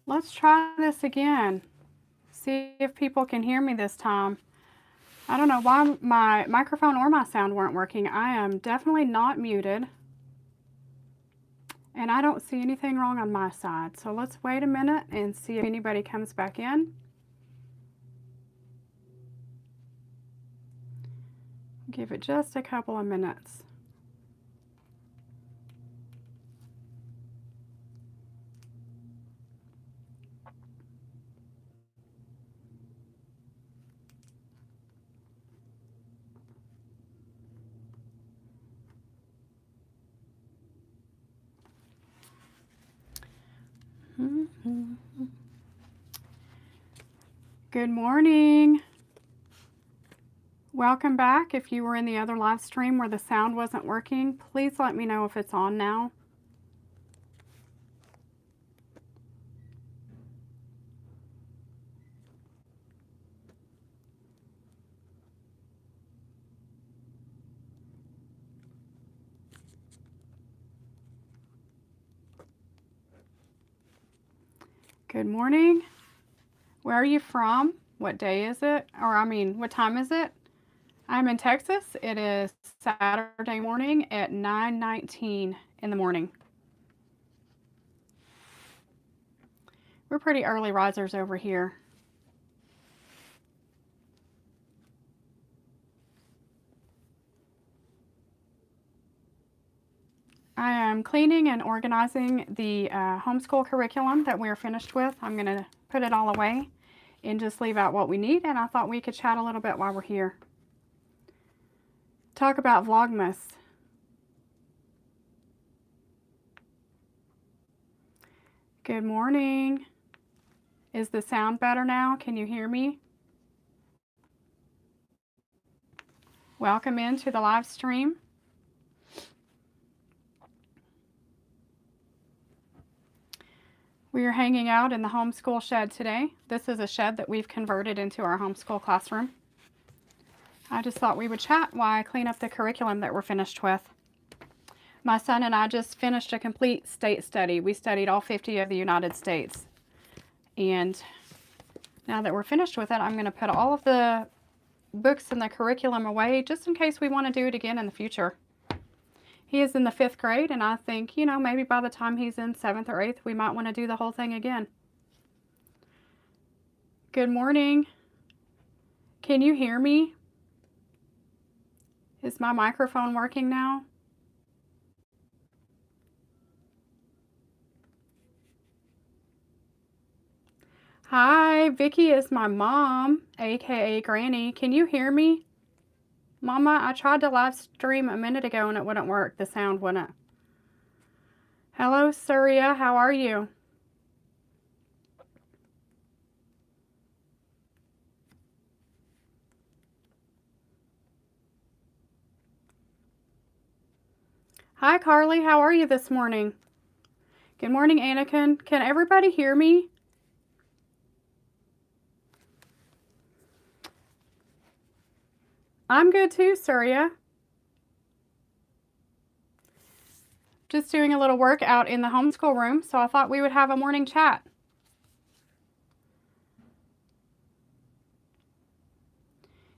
Let's try this again. See if people can hear me this time. I don't know why my microphone or my sound weren't working. I am definitely not muted. And I don't see anything wrong on my side. So let's wait a minute and see if anybody comes back in. Give it just a couple of minutes. Good morning. Welcome back. If you were in the other live stream where the sound wasn't working, please let me know if it's on now. Good morning. Where are you from? What day is it? Or what time is it? I'm in Texas. It is Saturday morning at 9:19 in the morning. We're pretty early risers over here. I am cleaning and organizing the homeschool curriculum that we're finished with. I'm going to put it all away and just leave out what we need, and I thought we could chat a little bit while we're here. Talk about Vlogmas. Good morning. Is the sound better now? Can you hear me? Welcome into the live stream. We are hanging out in the homeschool shed today. This is a shed that we've converted into our homeschool classroom. I just thought we would chat while I clean up the curriculum that we're finished with. My son and I just finished a complete state study. We studied all 50 of the United States. And now that we're finished with it, I'm going to put all of the books and the curriculum away just in case we want to do it again in the future. He is in the 5th grade, and I think, maybe by the time he's in 7th or 8th, we might want to do the whole thing again. Good morning. Can you hear me? Is my microphone working now? Hi, Vicky is my mom, aka Granny. Can you hear me? Mama, I tried to live stream a minute ago and it wouldn't work. The sound wouldn't. Hello, Surya. How are you? Hi, Carly. How are you this morning? Good morning, Anakin. Can everybody hear me? I'm good too, Surya. Just doing a little work out in the homeschool room, so I thought we would have a morning chat.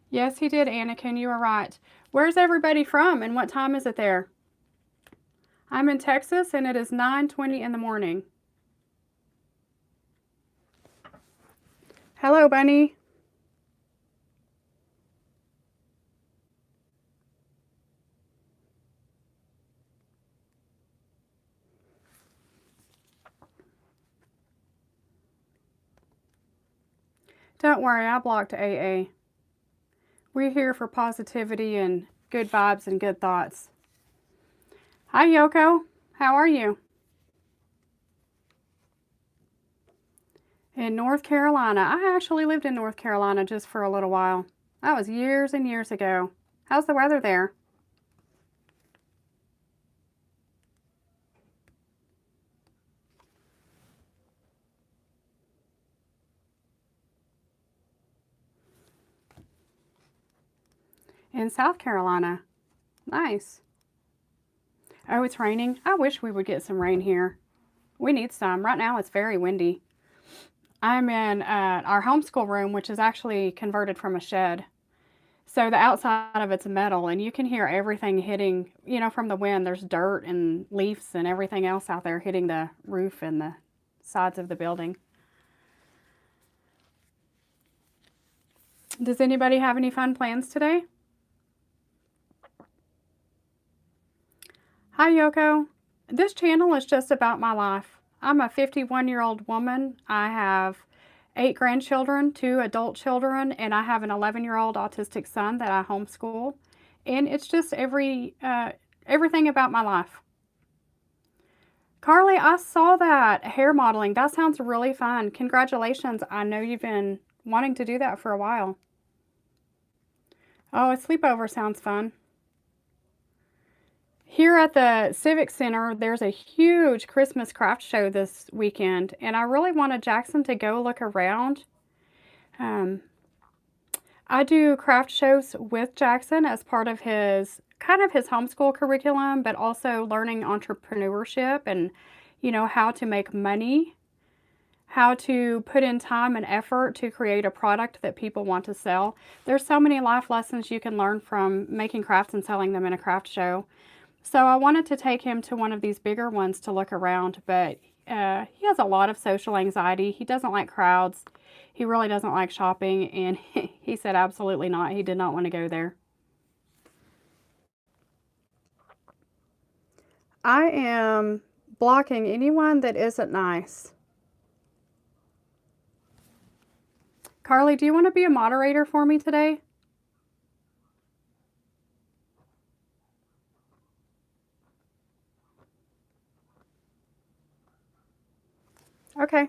Yes, he did, Anakin. You are right. Where's everybody from and what time is it there? I'm in Texas and it is 9:20 in the morning. Hello, Bunny. Don't worry, I blocked AA. We're here for positivity and good vibes and good thoughts. Hi, Yoko. How are you? In North Carolina. I actually lived in North Carolina just for a little while. That was years and years ago. How's the weather there? In South Carolina. Nice. Oh, it's raining. I wish we would get some rain here. We need some. Right now it's very windy. I'm in our homeschool room, which is actually converted from a shed. So the outside of it's metal, and you can hear everything hitting, from the wind. There's dirt and leaves and everything else out there hitting the roof and the sides of the building. Does anybody have any fun plans today? Hi, Yoko. This channel is just about my life. I'm a 51-year-old woman. I have 8 grandchildren, 2 adult children, and I have an 11-year-old autistic son that I homeschool. And it's just everything about my life. Carly, I saw that hair modeling. That sounds really fun. Congratulations. I know you've been wanting to do that for a while. Oh, a sleepover sounds fun. Here at the Civic Center, there's a huge Christmas craft show this weekend, and I really wanted Jackson to go look around. Um, I do craft shows with Jackson as part of his homeschool curriculum, but also learning entrepreneurship and, how to make money, how to put in time and effort to create a product that people want to sell. There's so many life lessons you can learn from making crafts and selling them in a craft show. So I wanted to take him to one of these bigger ones to look around, but he has a lot of social anxiety. He doesn't like crowds. He really doesn't like shopping, and he said absolutely not. He did not want to go there. I am blocking anyone that isn't nice. Carly, do you want to be a moderator for me today? Okay.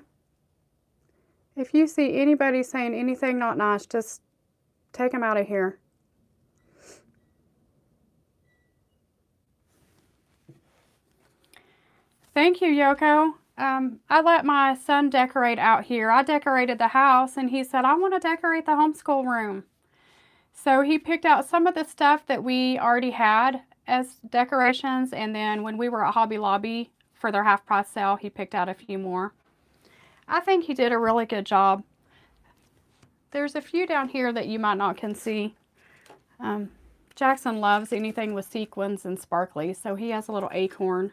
If you see anybody saying anything not nice, just take them out of here. Thank you, Yoko. I let my son decorate out here. I decorated the house, and he said, I want to decorate the homeschool room. So he picked out some of the stuff that we already had as decorations, and then when we were at Hobby Lobby for their half price sale, he picked out a few more. I think he did a really good job. There's a few down here that you might not can see. Jackson loves anything with sequins and sparkly, so he has a little acorn.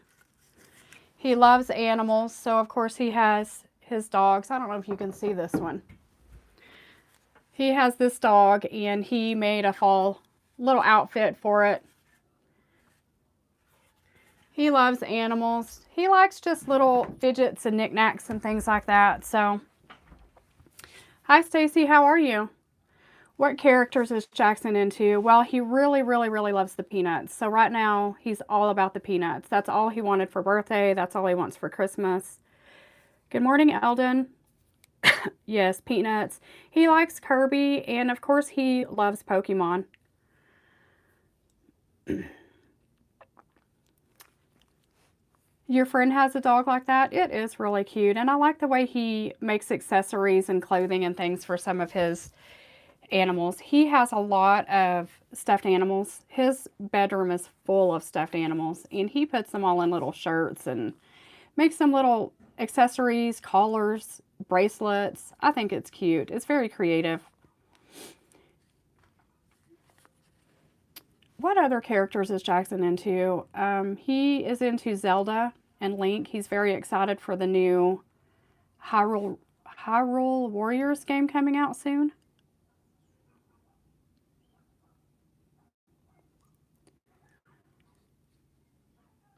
He loves animals, so of course he has his dogs. I don't know if you can see this one. He has this dog, and he made a fall little outfit for it. He loves animals. He likes just little fidgets and knickknacks and things like that. So, hi Stacy, how are you? What characters is Jackson into? Well, he really, really, really loves the peanuts. So right now, he's all about the peanuts. That's all he wanted for birthday. That's all he wants for Christmas. Good morning, Eldon. Yes, peanuts. He likes Kirby, and of course, he loves Pokemon. Your friend has a dog like that? It is really cute, and I like the way he makes accessories and clothing and things for some of his animals. He has a lot of stuffed animals. His bedroom is full of stuffed animals, and he puts them all in little shirts and makes them little accessories, collars, bracelets. I think it's cute. It's very creative. What other characters is Jackson into? He is into Zelda and Link. He's very excited for the new Hyrule Warriors game coming out soon.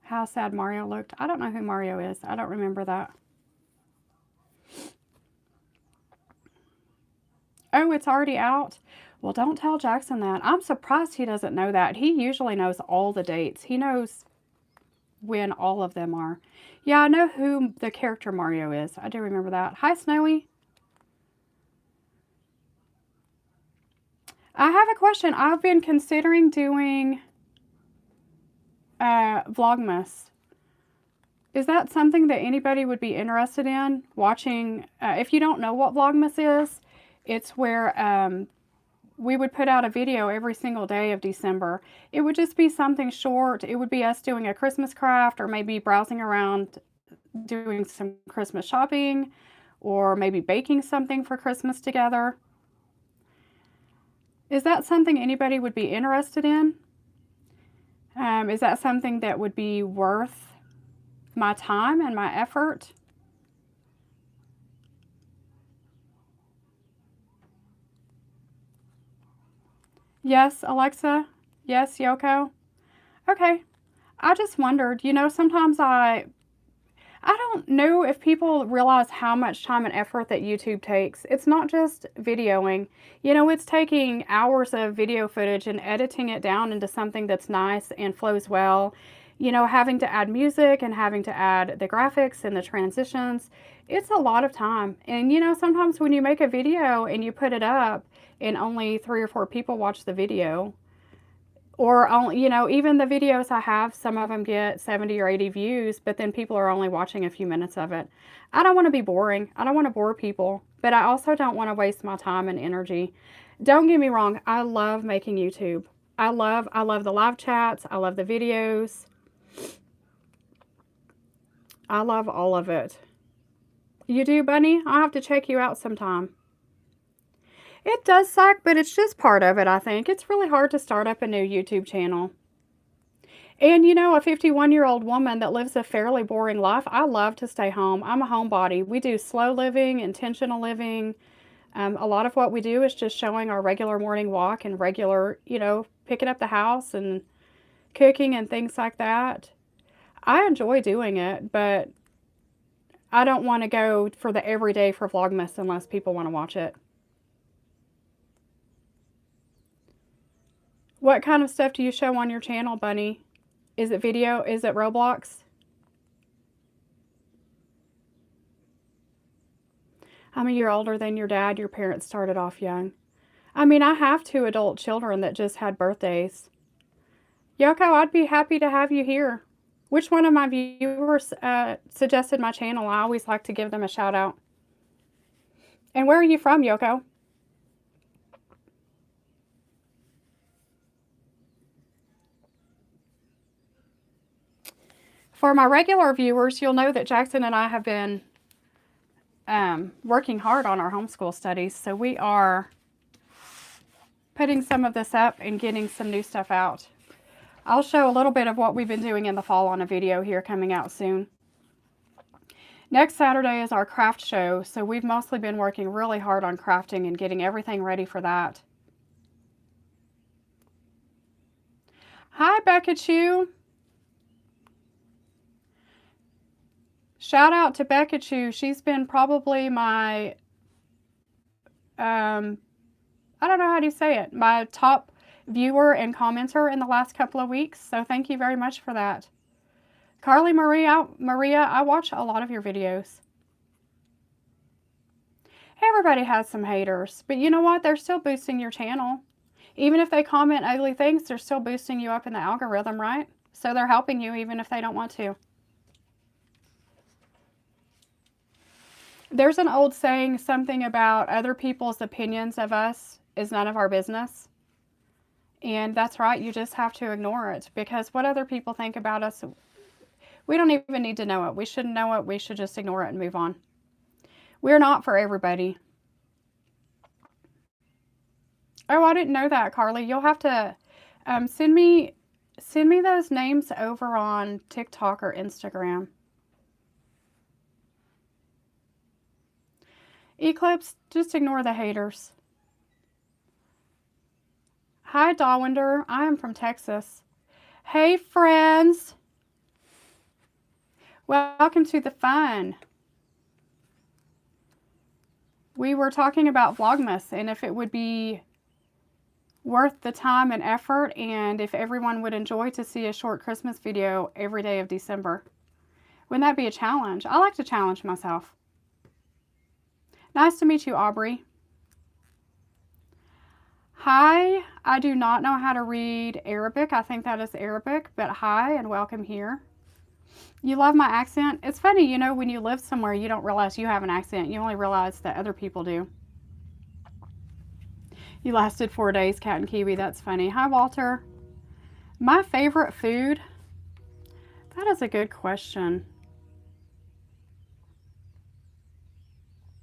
How sad Mario looked. I don't know who Mario is. I don't remember that. Oh, it's already out? Well, don't tell Jackson that. I'm surprised he doesn't know that. He usually knows all the dates. He knows when all of them are. Yeah, I know who the character Mario is. I do remember that. Hi, Snowy. I have a question. I've been considering doing Vlogmas. Is that something that anybody would be interested in watching? If you don't know what Vlogmas is, it's where we would put out a video every single day of December. It would just be something short. It would be us doing a Christmas craft, or maybe browsing around doing some Christmas shopping, or maybe baking something for Christmas together. Is that something anybody would be interested in? Is that something that would be worth my time and my effort? Yes, Alexa. Yes, Yoko. Okay. I just wondered, sometimes I don't know if people realize how much time and effort that YouTube takes. It's not just videoing. It's taking hours of video footage and editing it down into something that's nice and flows well. Having to add music and having to add the graphics and the transitions. It's a lot of time. And sometimes when you make a video and you put it up and only 3 or 4 people watch the video, or only, even the videos I have, some of them get 70 or 80 views, but then people are only watching a few minutes of it. I don't want to be boring. I don't want to bore people, but I also don't want to waste my time and energy. Don't get me wrong. I love making YouTube. I love the live chats. I love the videos. I love all of it. You do, Bunny? I'll have to check you out sometime. It does suck, but it's just part of it, I think. It's really hard to start up a new YouTube channel. And a 51-year-old woman that lives a fairly boring life, I love to stay home. I'm a homebody. We do slow living, intentional living. A lot of what we do is just showing our regular morning walk and regular, picking up the house and cooking and things like that. I enjoy doing it, but I don't want to go for the everyday for Vlogmas unless people want to watch it. What kind of stuff do you show on your channel, Bunny? Is it video? Is it Roblox? I'm a year older than your dad. Your parents started off young. I have 2 adult children that just had birthdays. Yoko, I'd be happy to have you here. Which one of my viewers suggested my channel? I always like to give them a shout out. And where are you from, Yoko? For my regular viewers, you'll know that Jackson and I have been working hard on our homeschool studies. So we are putting some of this up and getting some new stuff out. I'll show a little bit of what we've been doing in the fall on a video here coming out soon. Next Saturday is our craft show, so we've mostly been working really hard on crafting and getting everything ready for that. Hi, Becca Chu. Shout out to Becca Chu. She's been probably my, I don't know how you say it, my top viewer and commenter in the last couple of weeks. So thank you very much for that. Carly Maria, I watch a lot of your videos. Everybody has some haters, but you know what? They're still boosting your channel. Even if they comment ugly things, they're still boosting you up in the algorithm, right? So they're helping you even if they don't want to. There's an old saying, something about other people's opinions of us is none of our business. And that's right, you just have to ignore it, because what other people think about us, we don't even need to know it. We shouldn't know it. We should just ignore it and move on. We're not for everybody. Oh, I didn't know that, Carly. You'll have to send me those names over on TikTok or Instagram. Eclipse, just ignore the haters. Hi, Dawinder. I am from Texas. Hey, friends. Welcome to the fun. We were talking about Vlogmas and if it would be worth the time and effort and if everyone would enjoy to see a short Christmas video every day of December. Wouldn't that be a challenge? I like to challenge myself. Nice to meet you, Aubrey. Hi, I do not know how to read Arabic. I think that is Arabic, but hi and welcome here. You love my accent? It's funny, when you live somewhere, you don't realize you have an accent. You only realize that other people do. You lasted 4 days, Cat and Kiwi. That's funny. Hi, Walter. My favorite food? That is a good question.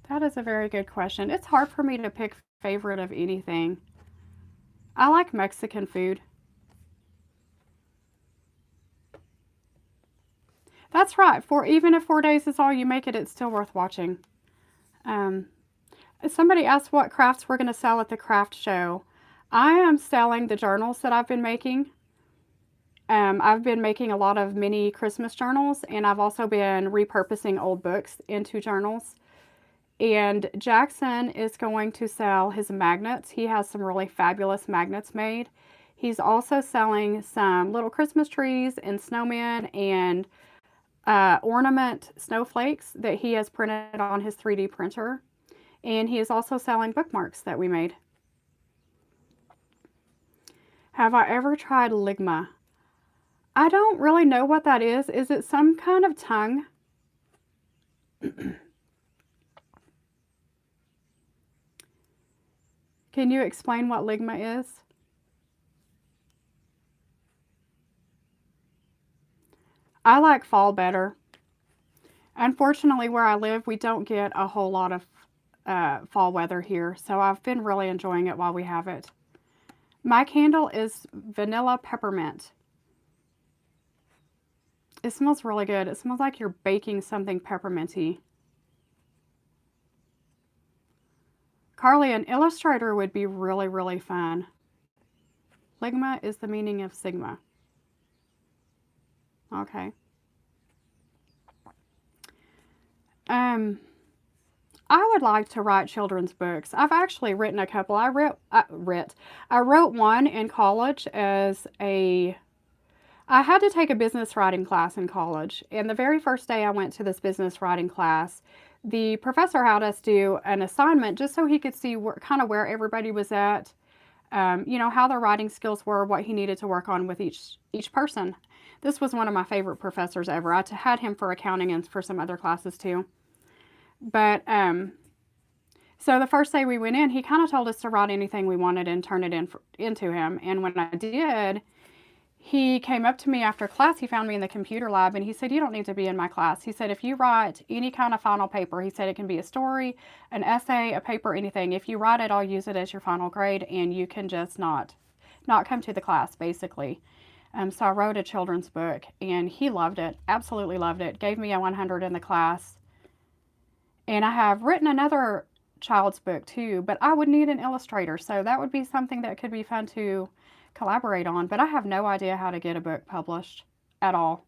That is a very good question. It's hard for me to pick favorite of anything. I like Mexican food. That's right. For even if 4 days is all you make it, it's still worth watching. Um, Somebody asked what crafts we're going to sell at the craft show. I am selling the journals that I've been making. I've been making a lot of mini Christmas journals, and I've also been repurposing old books into journals. And Jackson is going to sell his magnets. He has some really fabulous magnets made. He's also selling some little Christmas trees and snowmen and ornament snowflakes that he has printed on his 3D printer. And he is also selling bookmarks that we made. Have I ever tried ligma? I don't really know what that is. Is it some kind of tongue? Can you explain what ligma is? I like fall better. Unfortunately, where I live, we don't get a whole lot of fall weather here, so I've been really enjoying it while we have it. My candle is vanilla peppermint. It smells really good. It smells like you're baking something pepperminty. Carly, an illustrator would be really, really fun. Ligma is the meaning of sigma. Okay. Um, I would like to write children's books. I've actually written a couple. I wrote one in college as a I had to take a business writing class in college, and the very first day I went to this business writing class, the professor had us do an assignment just so he could see kind of where everybody was at, how their writing skills were, what he needed to work on with each person. This was one of my favorite professors ever. I had him for accounting and for some other classes too. But so the first day we went in, he kind of told us to write anything we wanted and turn it into him. And when I did, he came up to me after class. He found me in the computer lab and he said, "You don't need to be in my class." He said, "If you write any kind of final paper," he said, "it can be a story, an essay, a paper, anything. If you write it, I'll use it as your final grade and you can just not come to the class," basically. So I wrote a children's book and he loved it, absolutely loved it, gave me a 100 in the class. And I have written another child's book too, but I would need an illustrator. So that would be something that could be fun to collaborate on. But I have no idea how to get a book published at all.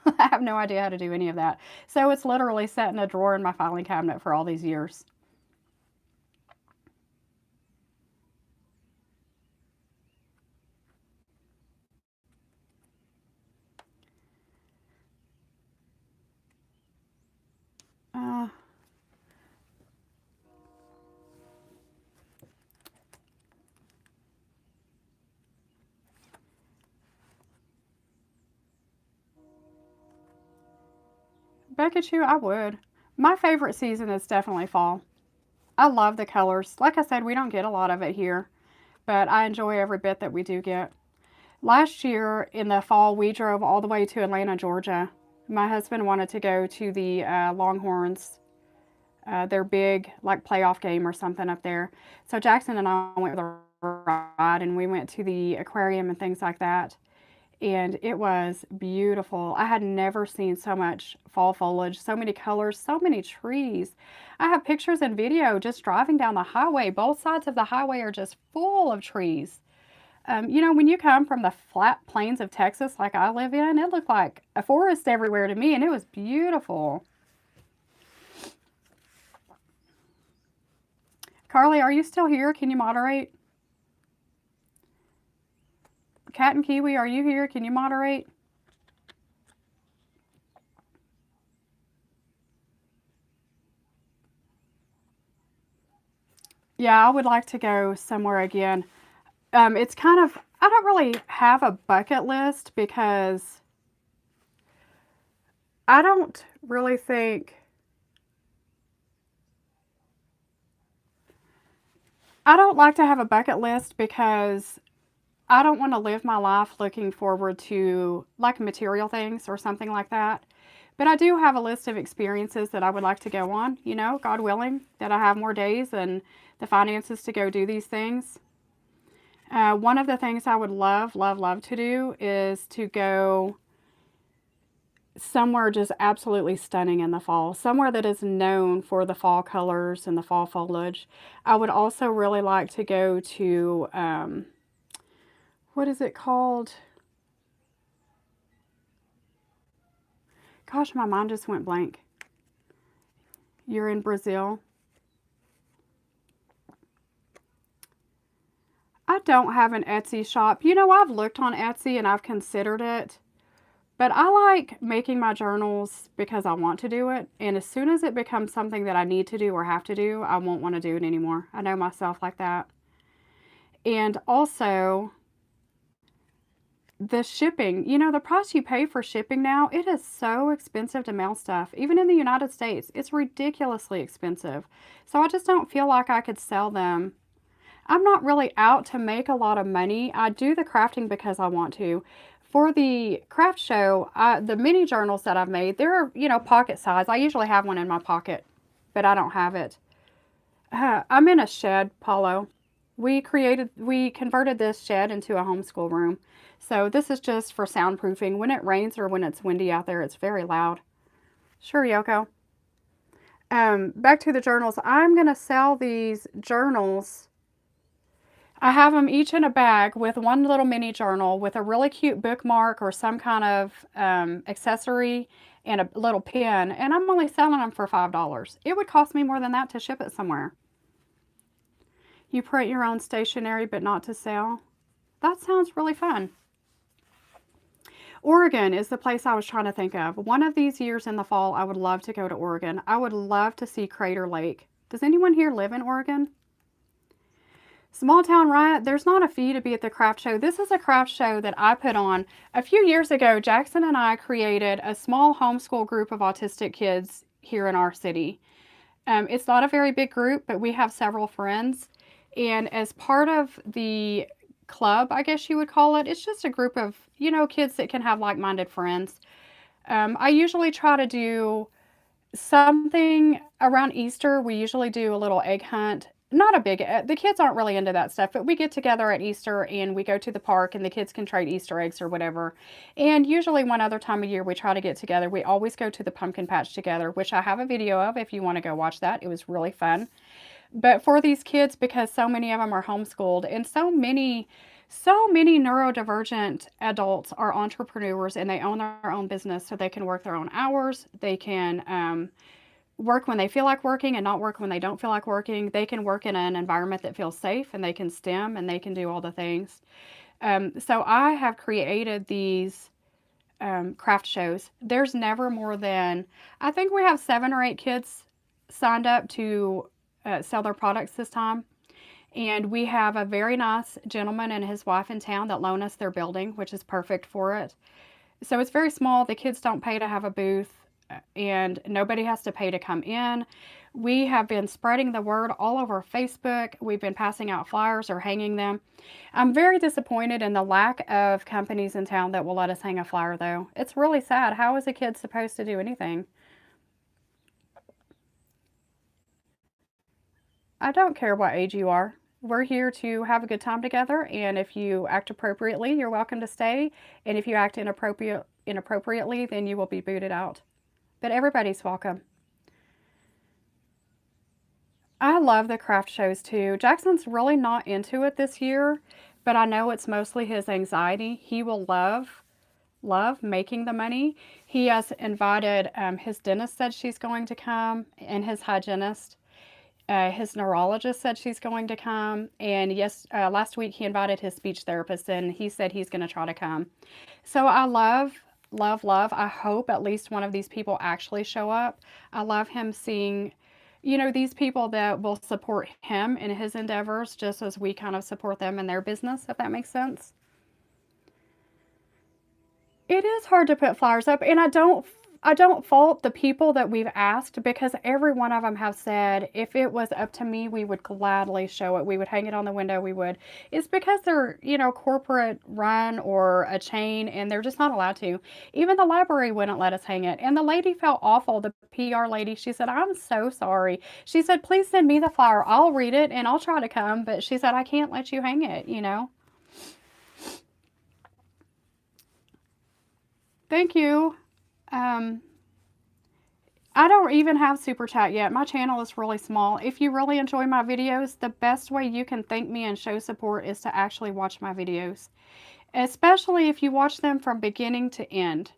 I have no idea how to do any of that. So it's literally sat in a drawer in my filing cabinet for all these years. Uh, Beckett, I would. My favorite season is definitely fall. I love the colors. Like I said, we don't get a lot of it here, but I enjoy every bit that we do get. Last year in the fall, we drove all the way to Atlanta, Georgia. My husband wanted to go to the Longhorns, their big like playoff game or something up there. So Jackson and I went for the ride, and we went to the aquarium and things like that. And it was beautiful. I had never seen so much fall foliage, so many colors, so many trees. I have pictures and video just driving down the highway. Both sides of the highway are just full of trees. When you come from the flat plains of Texas like I live in, it looked like a forest everywhere to me, and it was beautiful. Carly, are you still here? Can you moderate? Cat and Kiwi, are you here? Can you moderate? Yeah, I would like to go somewhere again. It's kind of, I don't really have a bucket list because I don't really think, I don't like to have a bucket list because I don't want to live my life looking forward to like material things or something like that. But I do have a list of experiences that I would like to go on, you know, God willing, that I have more days and the finances to go do these things. One of the things I would love, love, love to do is to go somewhere just absolutely stunning in the fall, somewhere that is known for the fall colors and the fall foliage. I would also really like to go to, what is it called? Gosh, my mind just went blank. You're in Brazil. I don't have an Etsy shop. You know, I've looked on Etsy and I've considered it, but I like making my journals because I want to do it. And as soon as it becomes something that I need to do or have to do, I won't want to do it anymore. I know myself like that. And also, the shipping, you know, the price you pay for shipping now, it is so expensive to mail stuff. Even in the United States, it's ridiculously expensive. So I just don't feel like I could sell them. I'm not really out to make a lot of money. I do the crafting because I want to. For the craft show, the mini journals that I've made, they're, you know, pocket size. I usually have one in my pocket, but I don't have it. I'm in a shed, Paulo. We converted this shed into a homeschool room. So this is just for soundproofing. When it rains or when it's windy out there, it's very loud. Sure, Yoko. Back to the journals. I'm going to sell these journals. I have them each in a bag with one little mini journal with a really cute bookmark or some kind of accessory and a little pin, and I'm only selling them for $5. It would cost me more than that to ship it somewhere. You print your own stationery but not to sell? That sounds really fun. Oregon is the place I was trying to think of. One of these years in the fall, I would love to go to Oregon. I would love to see Crater Lake. Does anyone here live in Oregon? Small Town Riot, there's not a fee to be at the craft show. This is a craft show that I put on. A few years ago, Jackson and I created a small homeschool group of autistic kids here in our city. It's not a very big group, but we have several friends. And as part of the club, I guess you would call it, it's just a group of, you know, kids that can have like-minded friends. I usually try to do something around Easter. We usually do a little egg hunt. Not a big, the kids aren't really into that stuff, but we get together at Easter and we go to the park and the kids can trade Easter eggs or whatever. And usually one other time of year we try to get together. We always go to the pumpkin patch together, which I have a video of if you want to go watch that. It was really fun. But for these kids, because so many of them are homeschooled and so many neurodivergent adults are entrepreneurs and they own their own business so they can work their own hours. They can work when they feel like working and not work when they don't feel like working. They can work in an environment that feels safe and they can STEM and they can do all the things. So I have created these craft shows. There's never more than, I think we have 7 or 8 kids signed up to sell their products this time. And we have a very nice gentleman and his wife in town that loan us their building, which is perfect for it. So it's very small. The kids don't pay to have a booth and nobody has to pay to come in. We have been spreading the word all over Facebook. We've been passing out flyers or hanging them. I'm very disappointed in the lack of companies in town that will let us hang a flyer, though. It's really sad. How is a kid supposed to do anything? I don't care what age you are. We're here to have a good time together, and if you act appropriately, you're welcome to stay. And if you act inappropriately, then you will be booted out. But everybody's welcome. I love the craft shows too. Jackson's really not into it this year, but I know it's mostly his anxiety. He will love making the money. He has invited, his dentist said she's going to come, and his hygienist. His neurologist said she's going to come, and yes, last week he invited his speech therapist, and he said he's going to try to come. So I love, love, love. I hope at least one of these people actually show up. I love him seeing, you know, these people that will support him in his endeavors just as we kind of support them in their business, if that makes sense. It is hard to put flyers up, and I don't fault the people that we've asked because every one of them have said, if it was up to me, we would gladly show it. We would hang it on the window. We would. It's because they're, corporate run or a chain and they're just not allowed to. Even the library wouldn't let us hang it. And the lady felt awful. The PR lady, she said, I'm so sorry. She said, please send me the flyer. I'll read it and I'll try to come. But she said, I can't let you hang it. Thank you. Um, I don't even have Super Chat yet. My channel is really small. If you really enjoy my videos, the best way you can thank me and show support is to actually watch my videos. Especially if you watch them from beginning to end.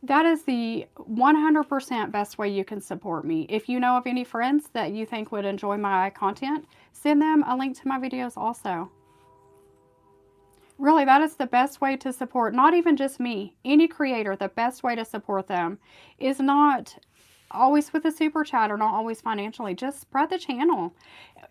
That is the 100% best way you can support me. If you know of any friends that you think would enjoy my content, send them a link to my videos also. Really, that is the best way to support, not even just me, any creator. The best way to support them is not always with a super chat or not always financially. Just spread the channel.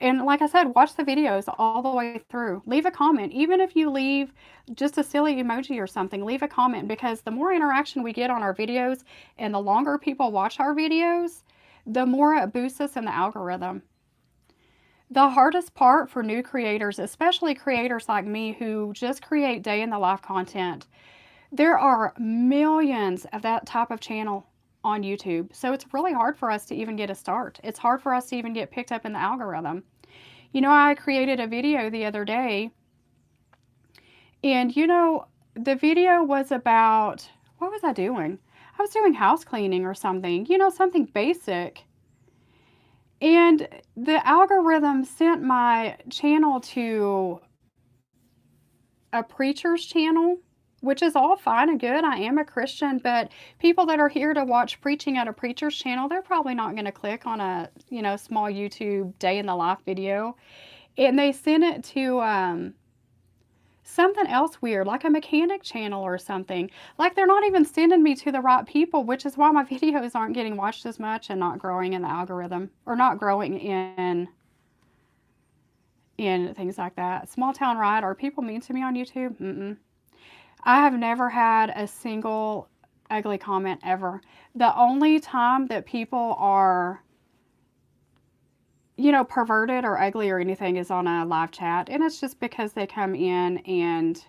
And like I said, watch the videos all the way through. Leave a comment. Even if you leave just a silly emoji or something, leave a comment, because the more interaction we get on our videos and the longer people watch our videos, the more it boosts us in the algorithm. The hardest part for new creators, especially creators like me who just create day in the life content, there are millions of that type of channel on YouTube. So it's really hard for us to even get a start. It's hard for us to even get picked up in the algorithm. I created a video the other day, and the video was about, what was I doing? I was doing house cleaning or something, something basic. And the algorithm sent my channel to a preacher's channel, which is all fine and good. I am a Christian, but people that are here to watch preaching at a preacher's channel, they're probably not going to click on a, small YouTube day in the life video. And they sent it to something else weird, like a mechanic channel or something. Like, they're not even sending me to the right people, which is why my videos aren't getting watched as much and not growing in the algorithm, or not growing in things like that. Small Town Riot, are people mean to me on YouTube? Mm-mm. I have never had a single ugly comment ever. The only time that people are, perverted or ugly or anything is on a live chat. And it's just because they come in and,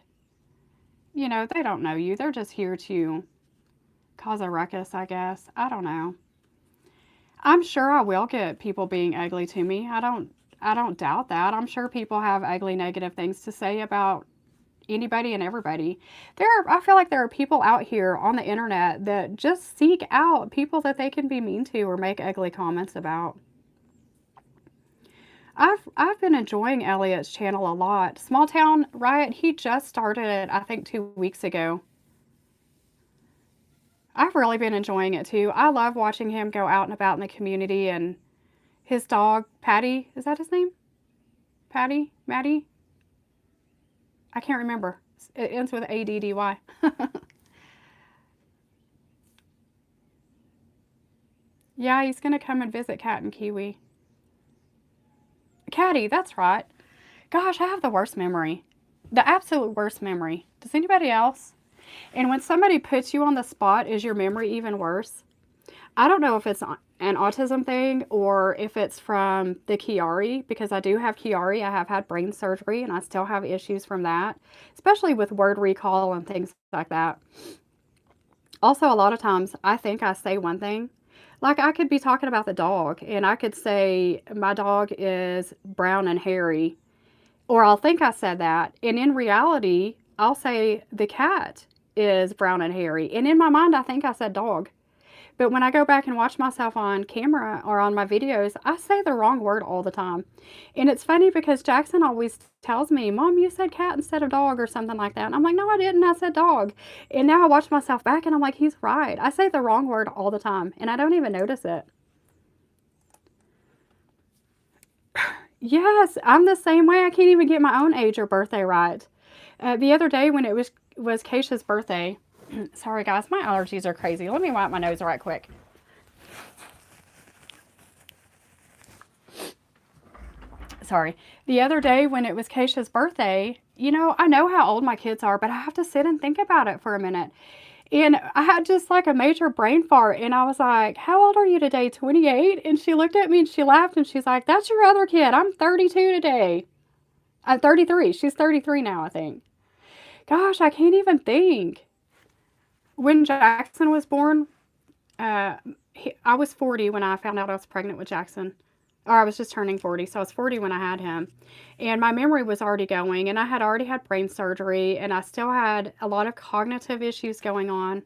they don't know you. They're just here to cause a ruckus, I guess. I don't know. I'm sure I will get people being ugly to me. I don't doubt that. I'm sure people have ugly, negative things to say about anybody and everybody. I feel like there are people out here on the internet that just seek out people that they can be mean to or make ugly comments about. I've been enjoying Elliot's channel a lot. Small Town Riot, he just started it, I think, 2 weeks ago. I've really been enjoying it too. I love watching him go out and about in the community, and his dog, Patty, is that his name? Patty? Maddie? I can't remember. It ends with A-D-D-Y. Yeah, he's going to come and visit Cat and Kiwi. Caddy, that's right. Gosh, I have the worst memory. The absolute worst memory. Does anybody else? And when somebody puts you on the spot, is your memory even worse? I don't know if it's an autism thing or if it's from the Chiari, because I do have Chiari. I have had brain surgery and I still have issues from that, especially with word recall and things like that. Also, a lot of times I think I say one thing. Like, I could be talking about the dog and I could say my dog is brown and hairy, or I'll think I said that. And in reality, I'll say the cat is brown and hairy. And in my mind, I think I said dog. But when I go back and watch myself on camera or on my videos, I say the wrong word all the time. And it's funny because Jackson always tells me, Mom, you said cat instead of dog or something like that. And I'm like, no, I didn't. I said dog. And now I watch myself back and I'm like, he's right. I say the wrong word all the time and I don't even notice it. Yes, I'm the same way. I can't even get my own age or birthday right. The other day when it was Keisha's birthday, sorry guys, my allergies are crazy. Let me wipe my nose right quick. Sorry. The other day when it was Keisha's birthday, I know how old my kids are, but I have to sit and think about it for a minute. And I had just like a major brain fart. And I was like, how old are you today? 28? And she looked at me and she laughed and she's like, that's your other kid. I'm 32 today. I'm 33. She's 33 now, I think. Gosh, I can't even think. When Jackson was born, uh, I was 40 when I found out I was pregnant with Jackson. Or I was just turning 40, so I was 40 when I had him. And my memory was already going, and I had already had brain surgery, and I still had a lot of cognitive issues going on.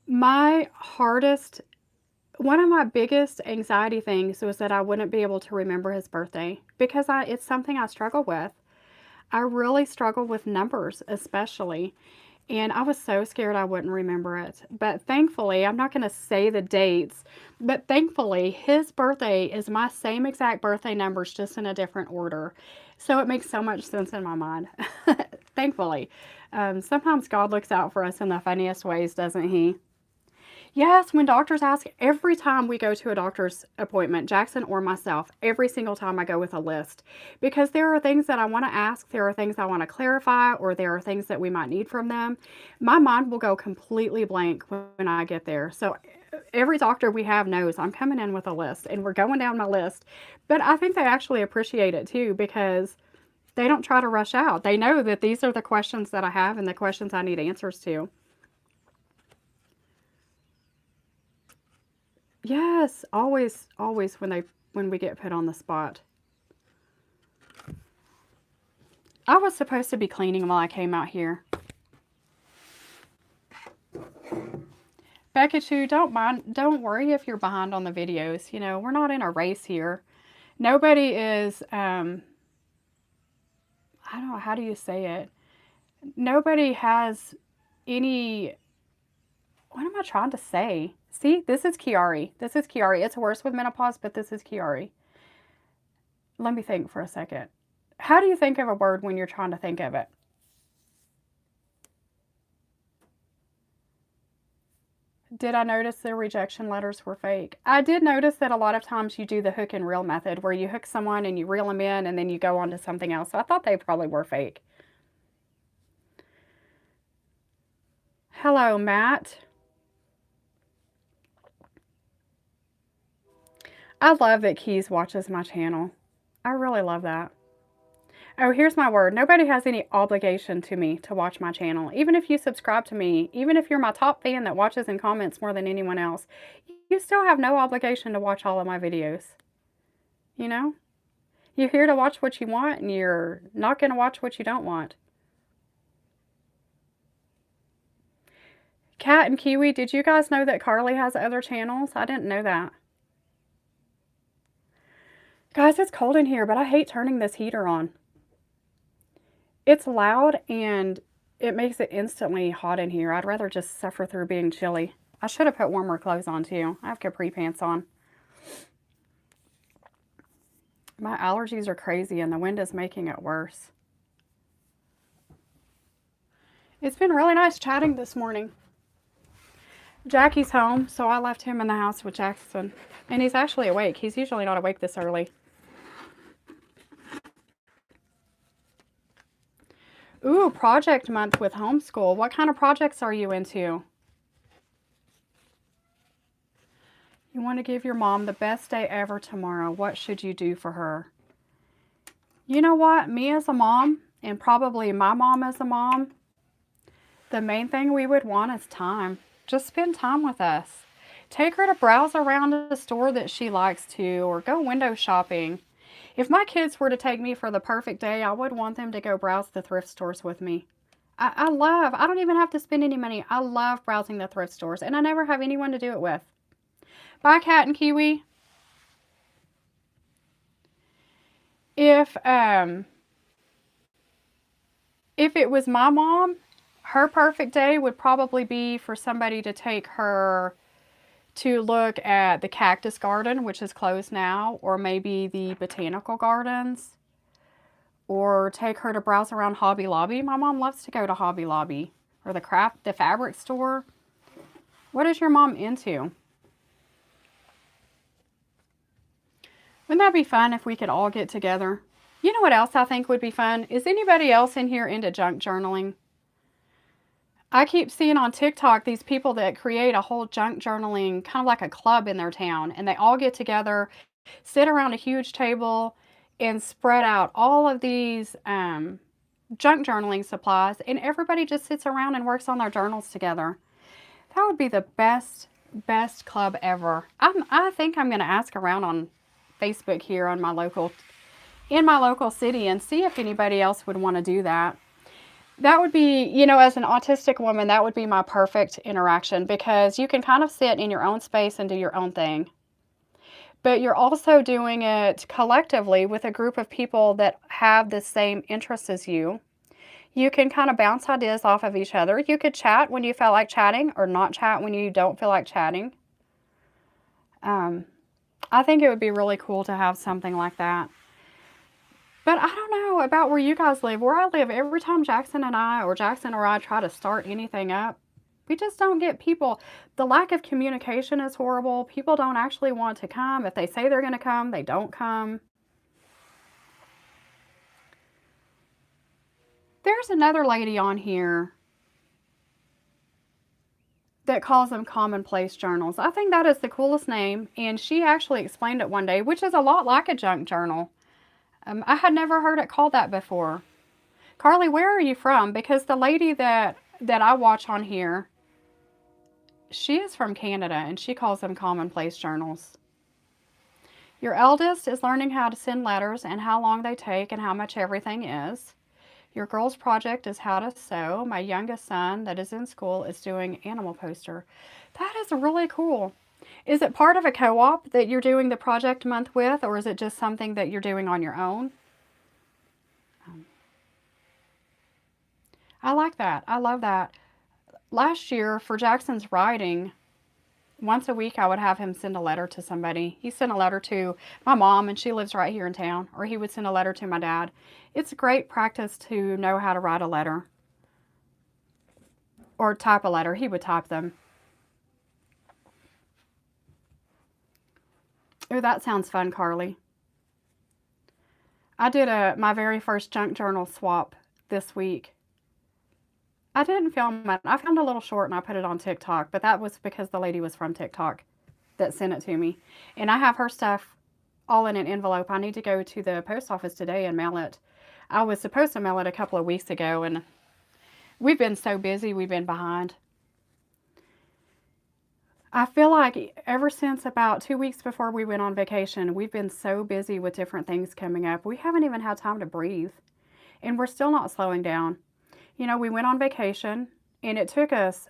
My hardest, one of my biggest anxiety things was that I wouldn't be able to remember his birthday because it's something I struggle with. I really struggle with numbers, especially. And I was so scared I wouldn't remember it. But thankfully, I'm not going to say the dates, but thankfully, his birthday is my same exact birthday numbers, just in a different order. So it makes so much sense in my mind. Thankfully. Sometimes God looks out for us in the funniest ways, doesn't he? Yes, when doctors ask, every time we go to a doctor's appointment, Jackson or myself, every single time I go with a list. Because there are things that I want to ask, there are things I want to clarify, or there are things that we might need from them. My mind will go completely blank when I get there. So every doctor we have knows I'm coming in with a list and we're going down my list. But I think they actually appreciate it too because they don't try to rush out. They know that these are the questions that I have and the questions I need answers to. Yes, always, always when we get put on the spot. I was supposed to be cleaning while I came out here. Becca, don't worry if you're behind on the videos. You know, we're not in a race here. Nobody is, I don't know, how do you say it? Nobody has any, what am I trying to say? See, this is Kiari. This is Kiari. It's worse with menopause, but this is Kiari. Let me think for a second. How do you think of a word when you're trying to think of it? Did I notice the rejection letters were fake? I did notice that a lot of times you do the hook and reel method where you hook someone and you reel them in and then you go on to something else. So I thought they probably were fake. Hello, Matt. I love that Keys watches my channel. I really love that. Oh, here's my word. Nobody has any obligation to me to watch my channel. Even if you subscribe to me, even if you're my top fan that watches and comments more than anyone else, you still have no obligation to watch all of my videos. You know? You're here to watch what you want, and you're not going to watch what you don't want. Cat and Kiwi, did you guys know that Carly has other channels? I didn't know that. Guys, it's cold in here, but I hate turning this heater on. It's loud and it makes it instantly hot in here. I'd rather just suffer through being chilly. I should have put warmer clothes on too. I have capri pants on. My allergies are crazy and the wind is making it worse. It's been really nice chatting this morning. Jackie's home, so I left him in the house with Jackson. And he's actually awake. He's usually not awake this early. Ooh, project month with homeschool. What kind of projects are you into? You want to give your mom the best day ever tomorrow. What should you do for her? You know what? Me as a mom, and probably my mom as a mom, the main thing we would want is time. Just spend time with us. Take her to browse around a store that she likes to, or go window shopping. If my kids were to take me for the perfect day, I would want them to go browse the thrift stores with me. I don't even have to spend any money. I love browsing the thrift stores, and I never have anyone to do it with. Bye, Cat and Kiwi. If it was my mom, her perfect day would probably be for somebody to take her to look at the cactus garden, which is closed now, or maybe the botanical gardens, or take her to browse around Hobby Lobby. My mom loves to go to Hobby Lobby, or the fabric store. What is your mom into? Wouldn't that be fun if we could all get together? You know what else I think would be fun? Is anybody else in here into junk journaling? I keep seeing on TikTok these people that create a whole junk journaling, kind of like a club in their town, and they all get together, sit around a huge table, and spread out all of these junk journaling supplies, and everybody just sits around and works on their journals together. That would be the best club ever. I think I'm going to ask around on Facebook here on in my local city and see if anybody else would want to do that. That would be, as an autistic woman, that would be my perfect interaction because you can kind of sit in your own space and do your own thing. But you're also doing it collectively with a group of people that have the same interests as you. You can kind of bounce ideas off of each other. You could chat when you feel like chatting or not chat when you don't feel like chatting. Um, I think it would be really cool to have something like that. But I don't know about where you guys live. Where I live, every time Jackson or I try to start anything up, we just don't get people. The lack of communication is horrible. People don't actually want to come. If they say they're going to come, they don't come. There's another lady on here that calls them commonplace journals. I think that is the coolest name, and she actually explained it one day, which is a lot like a junk journal. I had never heard it called that before. Carly, where are you from? Because the lady that I watch on here, she is from Canada, and she calls them commonplace journals. Your eldest is learning how to send letters and how long they take and how much everything is. Your girl's project is how to sew. My youngest son that is in school is doing animal poster. That is really cool. Is it part of a co-op that you're doing the project month with, or is it just something that you're doing on your own? I like that. I love that. Last year for Jackson's writing, once a week I would have him send a letter to somebody. He sent a letter to my mom, and she lives right here in town, or he would send a letter to my dad. It's great practice to know how to write a letter or type a letter. He would type them. Oh, that sounds fun, Carly. I did my very first junk journal swap this week. I didn't film it. I filmed a little short and I put it on TikTok, but that was because the lady was from TikTok that sent it to me. And I have her stuff all in an envelope. I need to go to the post office today and mail it. I was supposed to mail it a couple of weeks ago, and we've been so busy, we've been behind. I feel like ever since about 2 weeks before we went on vacation, we've been so busy with different things coming up. We haven't even had time to breathe, and we're still not slowing down. We went on vacation, and it took us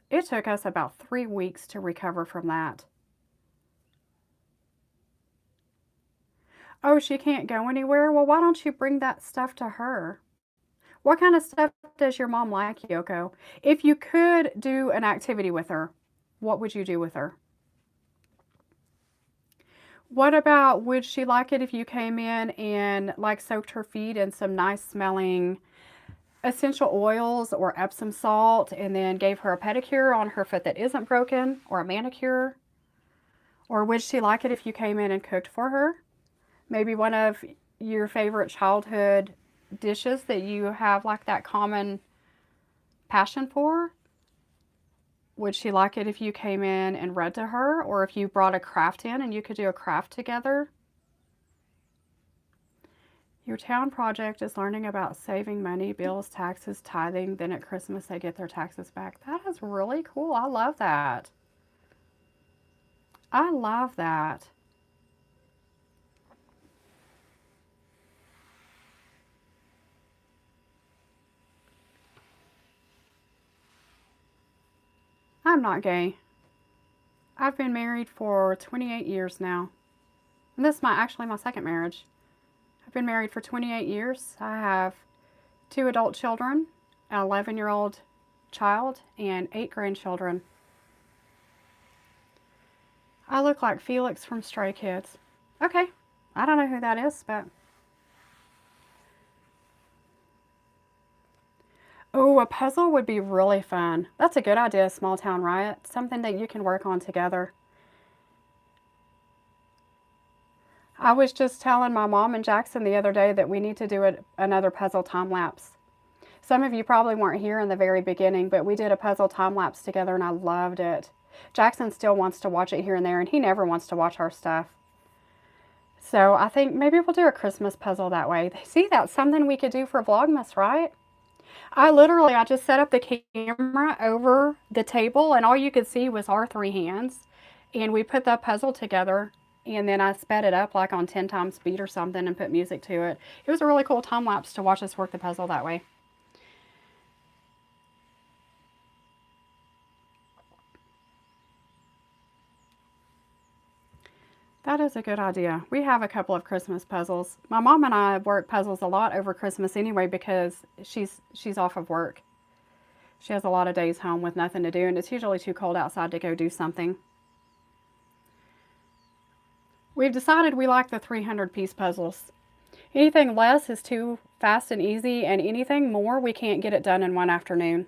about 3 weeks to recover from that. Oh, she can't go anywhere? Well, why don't you bring that stuff to her? What kind of stuff does your mom like, Yoko? If you could do an activity with her, what would you do with her? What about, would she like it if you came in and like soaked her feet in some nice smelling essential oils or Epsom salt and then gave her a pedicure on her foot that isn't broken, or a manicure? Or would she like it if you came in and cooked for her? Maybe one of your favorite childhood dishes that you have like that common passion for? Would she like it if you came in and read to her, or if you brought a craft in and you could do a craft together? Your town project is learning about saving money, bills, taxes, tithing. Then at Christmas they get their taxes back. That is really cool. I love that. I love that. I'm not gay. I've been married for 28 years now. And this is actually my second marriage. I've been married for 28 years. I have 2 adult children, an 11-year-old child, and 8 grandchildren. I look like Felix from Stray Kids. Okay, I don't know who that is, but... Oh, a puzzle would be really fun. That's a good idea, Small Town Riot. Something that you can work on together. I was just telling my mom and Jackson the other day that we need to do another puzzle time lapse. Some of you probably weren't here in the very beginning, but we did a puzzle time lapse together and I loved it. Jackson still wants to watch it here and there, and he never wants to watch our stuff. So I think maybe we'll do a Christmas puzzle that way. See, that's something we could do for Vlogmas, right? I just set up the camera over the table and all you could see was our three hands. And we put the puzzle together and then I sped it up like on 10 times speed or something and put music to it. It was a really cool time lapse to watch us work the puzzle that way. That is a good idea. We have a couple of Christmas puzzles. My mom and I work puzzles a lot over Christmas anyway because she's off of work. She has a lot of days home with nothing to do, and it's usually too cold outside to go do something. We've decided we like the 300-piece puzzles. Anything less is too fast and easy, and anything more, we can't get it done in one afternoon.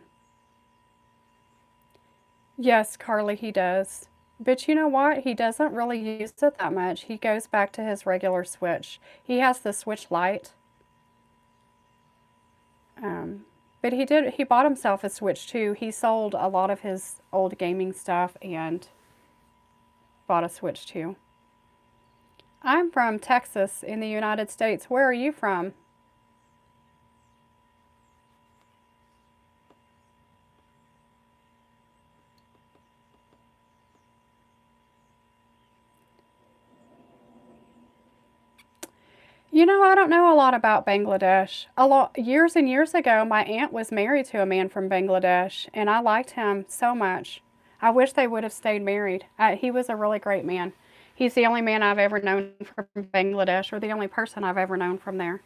Yes, Carly, he does. But you know what? He doesn't really use it that much. He goes back to his regular Switch. He has the Switch Lite. But he bought himself a Switch too. He sold a lot of his old gaming stuff and bought a Switch too. I'm from Texas in the United States. Where are you from? You know, I don't know a lot about Bangladesh. Years and years ago, my aunt was married to a man from Bangladesh, and I liked him so much. I wish they would have stayed married. He was a really great man. He's the only man I've ever known from Bangladesh, or the only person I've ever known from there.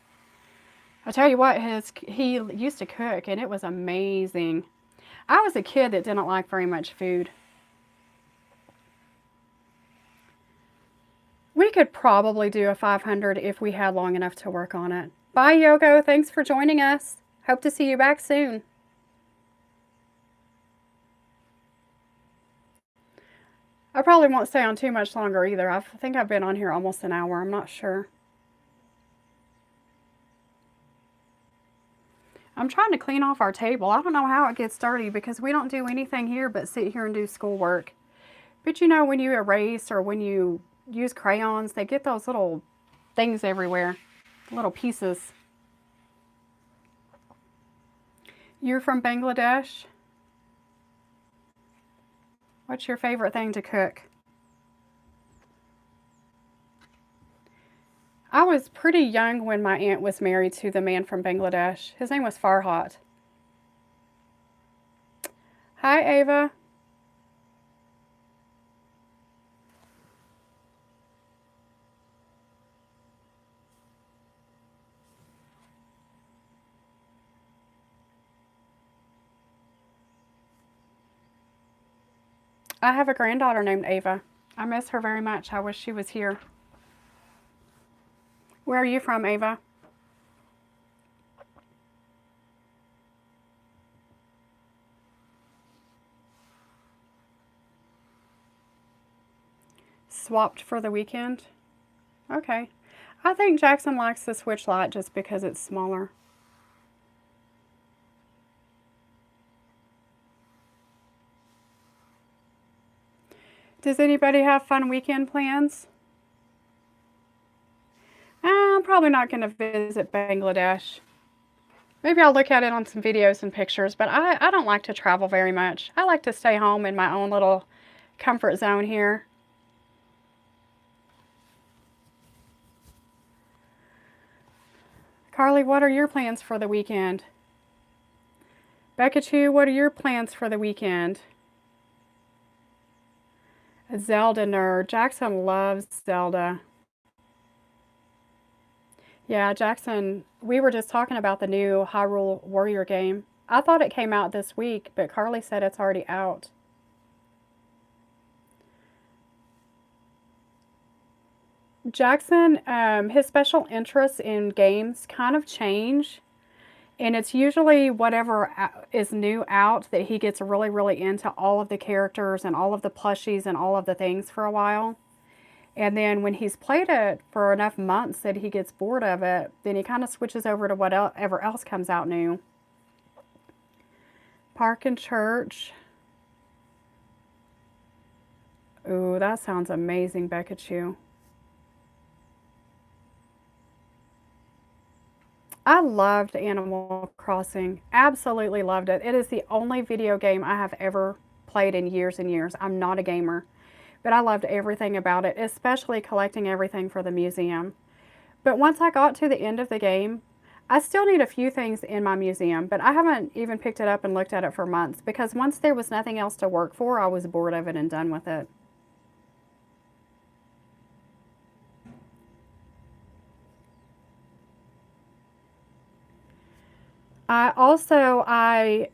I tell you what, he used to cook, and it was amazing. I was a kid that didn't like very much food. We could probably do a 500 if we had long enough to work on it. Bye, Yogo. Thanks for joining us. Hope to see you back soon. I probably won't stay on too much longer either. I think I've been on here almost an hour. I'm not sure. I'm trying to clean off our table. I don't know how it gets dirty because we don't do anything here but sit here and do schoolwork. But you know, when you erase or when you use crayons, they get those little things everywhere, little pieces. You're from Bangladesh? What's your favorite thing to cook? I was pretty young when my aunt was married to the man from Bangladesh. His name was Farhat. Hi, Ava. I have a granddaughter named Ava. I miss her very much. I wish she was here. Where are you from, Ava? Swapped for the weekend? Okay. I think Jackson likes the Switch Lite just because it's smaller. Does anybody have fun weekend plans? I'm probably not going to visit Bangladesh. Maybe I'll look at it on some videos and pictures, but I don't like to travel very much. I like to stay home in my own little comfort zone here. Carly, what are your plans for the weekend? Becca Chu, what are your plans for the weekend? A Zelda nerd. Jackson loves Zelda. Yeah, Jackson, we were just talking about the new Hyrule Warrior game. I thought it came out this week, but Carly said it's already out. Jackson, his special interests in games kind of change, and it's usually whatever is new out that he gets really, really into all of the characters and all of the plushies and all of the things for a while. And then when he's played it for enough months that he gets bored of it, then he kind of switches over to whatever else comes out new. Park and church. Ooh, that sounds amazing, Becca Chew. I loved Animal Crossing. Absolutely loved it. It is the only video game I have ever played in years and years. I'm not a gamer, but I loved everything about it, especially collecting everything for the museum. But once I got to the end of the game, I still need a few things in my museum, but I haven't even picked it up and looked at it for months because once there was nothing else to work for, I was bored of it and done with it. I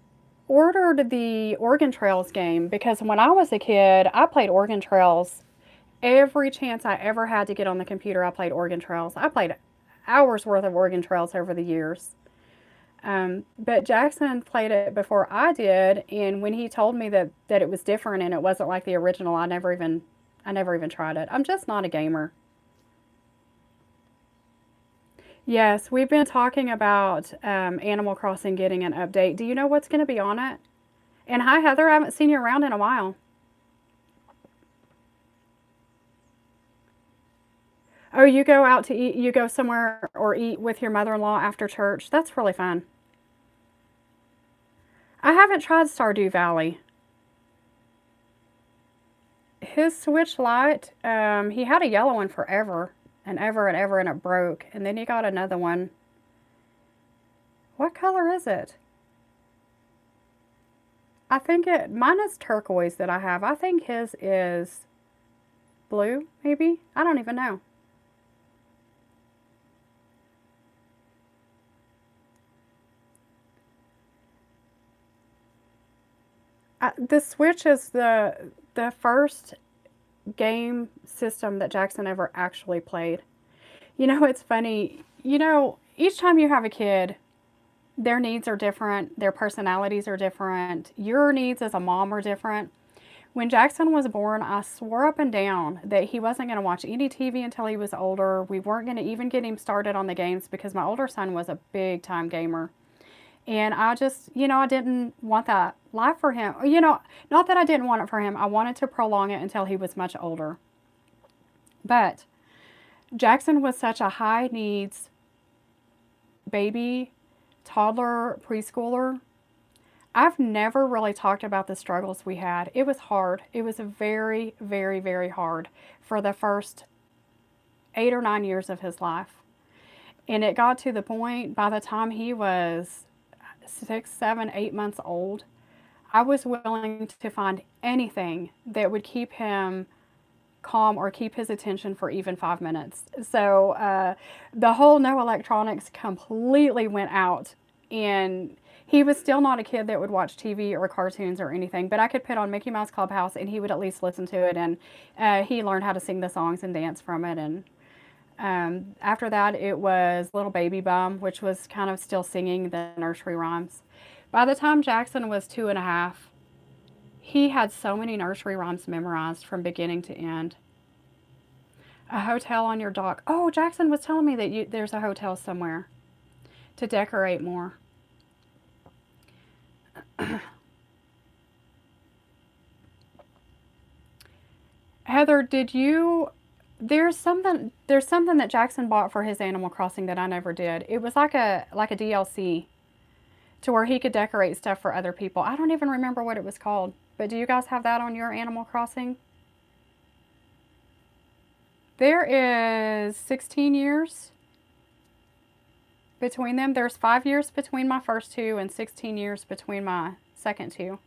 ordered the Oregon Trails game because when I was a kid, I played Oregon Trails every chance I ever had to get on the computer. I played Oregon Trails. I played hours worth of Oregon Trails over the years. But Jackson played it before I did, and when he told me that it was different and it wasn't like the original, I never even tried it. I'm just not a gamer. Yes, we've been talking about Animal Crossing getting an update. Do you know what's going to be on it? And hi, Heather. I haven't seen you around in a while. Oh, you go out to eat, you go somewhere or eat with your mother-in-law after church. That's really fun. I haven't tried Stardew Valley. His Switch Lite, he had a yellow one forever and ever and ever, and it broke. And then he got another one. What color is it? Mine is turquoise that I have. I think his is blue, maybe? I don't even know. The Switch is the first game system that Jackson ever actually played. It's funny. Each time you have a kid, their needs are different, their personalities are different, your needs as a mom are different. When Jackson was born, I swore up and down that he wasn't going to watch any TV until he was older. We weren't going to even get him started on the games because my older son was a big time gamer. And I just, I didn't want that life for him. Not that I didn't want it for him. I wanted to prolong it until he was much older. But Jackson was such a high needs baby, toddler, preschooler. I've never really talked about the struggles we had. It was hard. It was very, very, very hard for the first 8 or 9 years of his life. And it got to the point by the time he was 6, 7, 8 months old, I was willing to find anything that would keep him calm or keep his attention for even 5 minutes. So the whole no electronics completely went out. And he was still not a kid that would watch TV or cartoons or anything, but I could put on Mickey Mouse Clubhouse and he would at least listen to it. And he learned how to sing the songs and dance from it. And after that, it was Little Baby Bum, which was kind of still singing the nursery rhymes. By the time Jackson was 2.5, he had so many nursery rhymes memorized from beginning to end. A hotel on your dock. Oh, Jackson was telling me that there's a hotel somewhere to decorate more. Heather, did you there's something that Jackson bought for his Animal Crossing that I never did. It was like a DLC to where he could decorate stuff for other people. I don't even remember what it was called. But do you guys have that on your Animal Crossing? There is 16 years between them. There's 5 years between my first two and 16 years between my second two.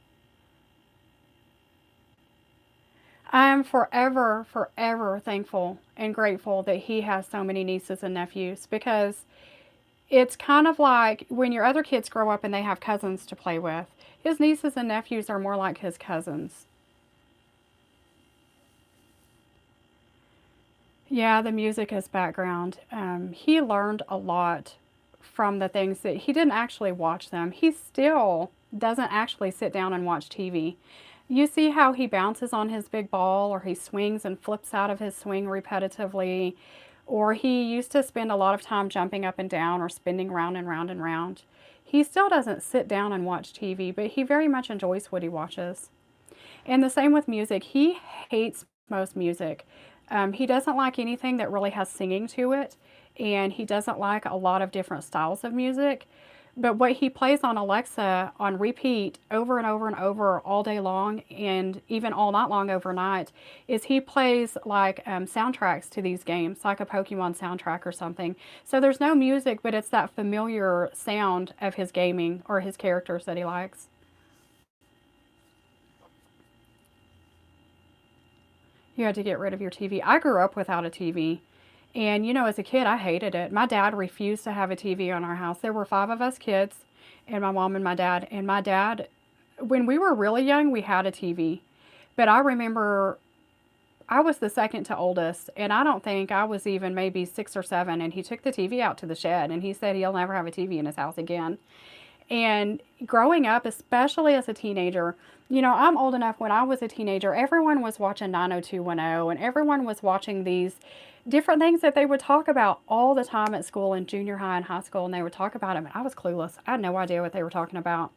I am forever, forever thankful and grateful that he has so many nieces and nephews because it's kind of like when your other kids grow up and they have cousins to play with. His nieces and nephews are more like his cousins. Yeah, the music is background. He learned a lot from the things that he didn't actually watch them. He still doesn't actually sit down and watch TV. You see how he bounces on his big ball, or he swings and flips out of his swing repetitively, or he used to spend a lot of time jumping up and down or spinning round and round and round. He still doesn't sit down and watch TV, but he very much enjoys what he watches. And the same with music. He hates most music. He doesn't like anything that really has singing to it, and he doesn't like a lot of different styles of music. But what he plays on Alexa on repeat over and over and over all day long, and even all night long overnight, is he plays like soundtracks to these games, like a Pokemon soundtrack or something. So there's no music, but it's that familiar sound of his gaming or his characters that he likes. You had to get rid of your TV. I grew up without a TV. And, as a kid, I hated it. My dad refused to have a TV on our house. There were five of us kids, and my mom and my dad. And my dad, when we were really young, we had a TV. But I remember I was the second to oldest, and I don't think I was even maybe 6 or 7. And he took the TV out to the shed, and he said he'll never have a TV in his house again. And growing up, especially as a teenager, I'm old enough. When I was a teenager, everyone was watching 90210, and everyone was watching these different things that they would talk about all the time at school in junior high and high school, and they would talk about them. And I was clueless. I had no idea what they were talking about.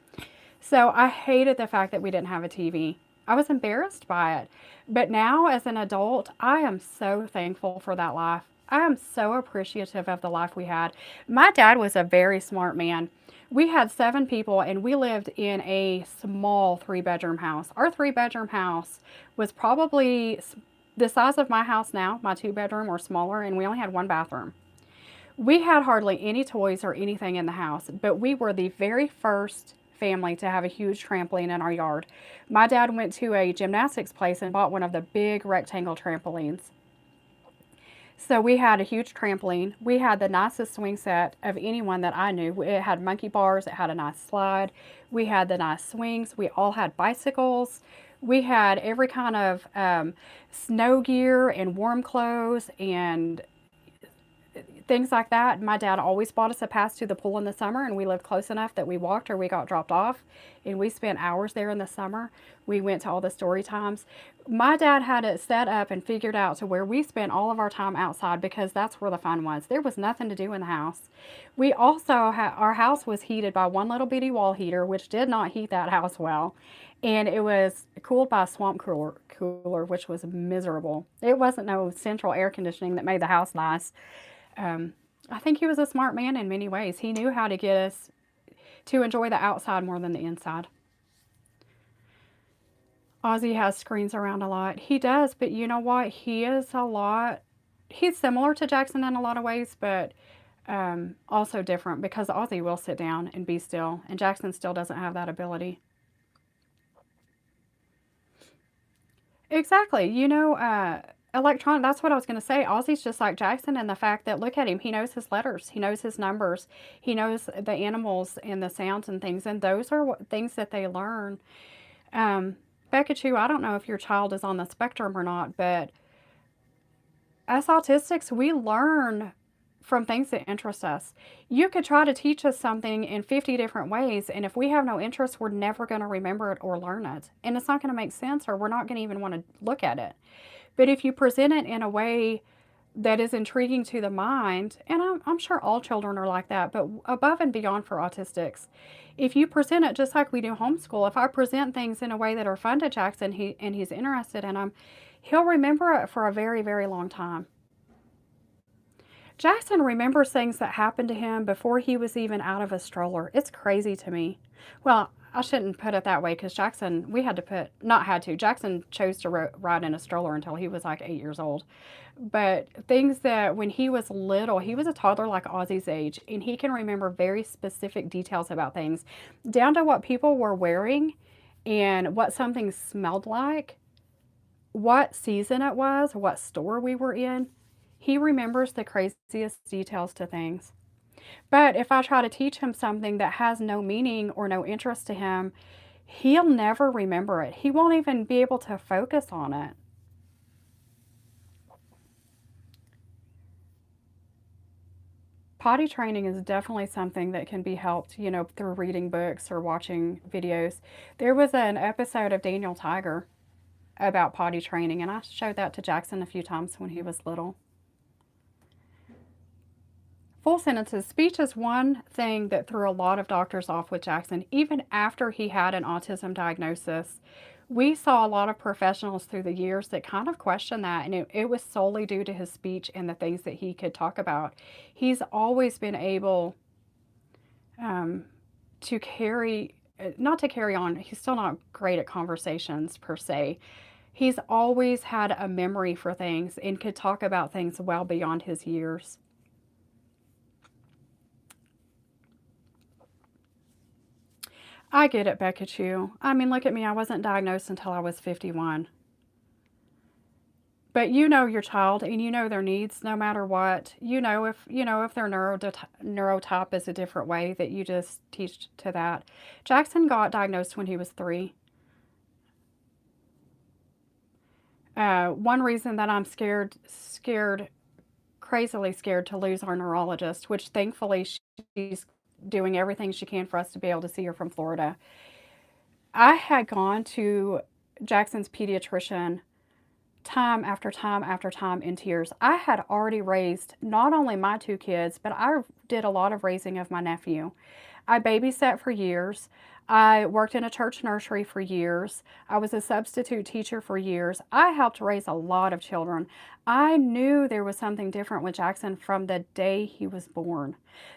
So I hated the fact that we didn't have a TV. I was embarrassed by it. But now, as an adult, I am so thankful for that life. I am so appreciative of the life we had. My dad was a very smart man. We had 7 people, and we lived in a small 3-bedroom house. Our 3-bedroom house was probably the size of my house now, my 2-bedroom, or smaller, and we only had one bathroom. We had hardly any toys or anything in the house, but we were the very first family to have a huge trampoline in our yard. My dad went to a gymnastics place and bought one of the big rectangle trampolines. So we had a huge trampoline. We had the nicest swing set of anyone that I knew. It had monkey bars. It had a nice slide. We had the nice swings. We all had bicycles. We had every kind of snow gear and warm clothes and things like that. My dad always bought us a pass to the pool in the summer, and we lived close enough that we walked or we got dropped off, and we spent hours there in the summer. We went to all the story times. My dad had it set up and figured out to where we spent all of our time outside because that's where the fun was. There was nothing to do in the house. We also our house was heated by one little bitty wall heater, which did not heat that house well, and it was cooled by a swamp cooler, which was miserable. It wasn't no central air conditioning that made the house nice. I think he was a smart man in many ways. He knew how to get us to enjoy the outside more than the inside. Ozzy has screens around a lot. He does, but you know what? He's similar to Jackson in a lot of ways, but also different because Ozzy will sit down and be still, and Jackson still doesn't have that ability. Exactly. Electronic, that's what I was going to say. Ozzy's just like Jackson in the fact that, look at him, he knows his letters, he knows his numbers, he knows the animals and the sounds and things, and those are things that they learn. Um, Becca Chu, I don't know if your child is on the spectrum or not, but as autistics, we learn from things that interest us. You could try to teach us something in 50 different ways, and if we have no interest, we're never going to remember it or learn it. And it's not going to make sense, or we're not going to even want to look at it. But if you present it in a way that is intriguing to the mind, and I'm sure all children are like that, but above and beyond for autistics, if you present it just like we do homeschool, if I present things in a way that are fun to Jackson and he's interested in them, he'll remember it for a very, very long time. Jackson remembers things that happened to him before he was even out of a stroller. It's crazy to me. Well, I shouldn't put it that way because Jackson, Jackson chose to ride in a stroller until he was like 8 years old. But things that when he was little, he was a toddler like Ozzy's age, and he can remember very specific details about things, down to what people were wearing and what something smelled like, what season it was, what store we were in. He remembers the craziest details to things. But if I try to teach him something that has no meaning or no interest to him, he'll never remember it. He won't even be able to focus on it. Potty training is definitely something that can be helped, through reading books or watching videos. There was an episode of Daniel Tiger about potty training, and I showed that to Jackson a few times when he was little. Full sentences. Speech is one thing that threw a lot of doctors off with Jackson. Even after he had an autism diagnosis, we saw a lot of professionals through the years that kind of questioned that, and it was solely due to his speech and the things that he could talk about. He's always been able um, to carry, not to carry on, he's still not great at conversations per se. He's always had a memory for things and could talk about things well beyond his years. I get it, Becca Chew. I mean, look at me. I wasn't diagnosed until I was 51. But you know your child and you know their needs no matter what. You know if their neurotype is a different way that you just teach to that. Jackson got diagnosed when he was 3. One reason that I'm crazily scared to lose our neurologist, which thankfully she's doing everything she can for us to be able to see her from Florida. I had gone to Jackson's pediatrician time after time after time in tears. I had already raised not only my 2 kids, but I did a lot of raising of my nephew. I babysat for years. I worked in a church nursery for years. I was a substitute teacher for years. I helped raise a lot of children. I knew there was something different with Jackson from the day he was born.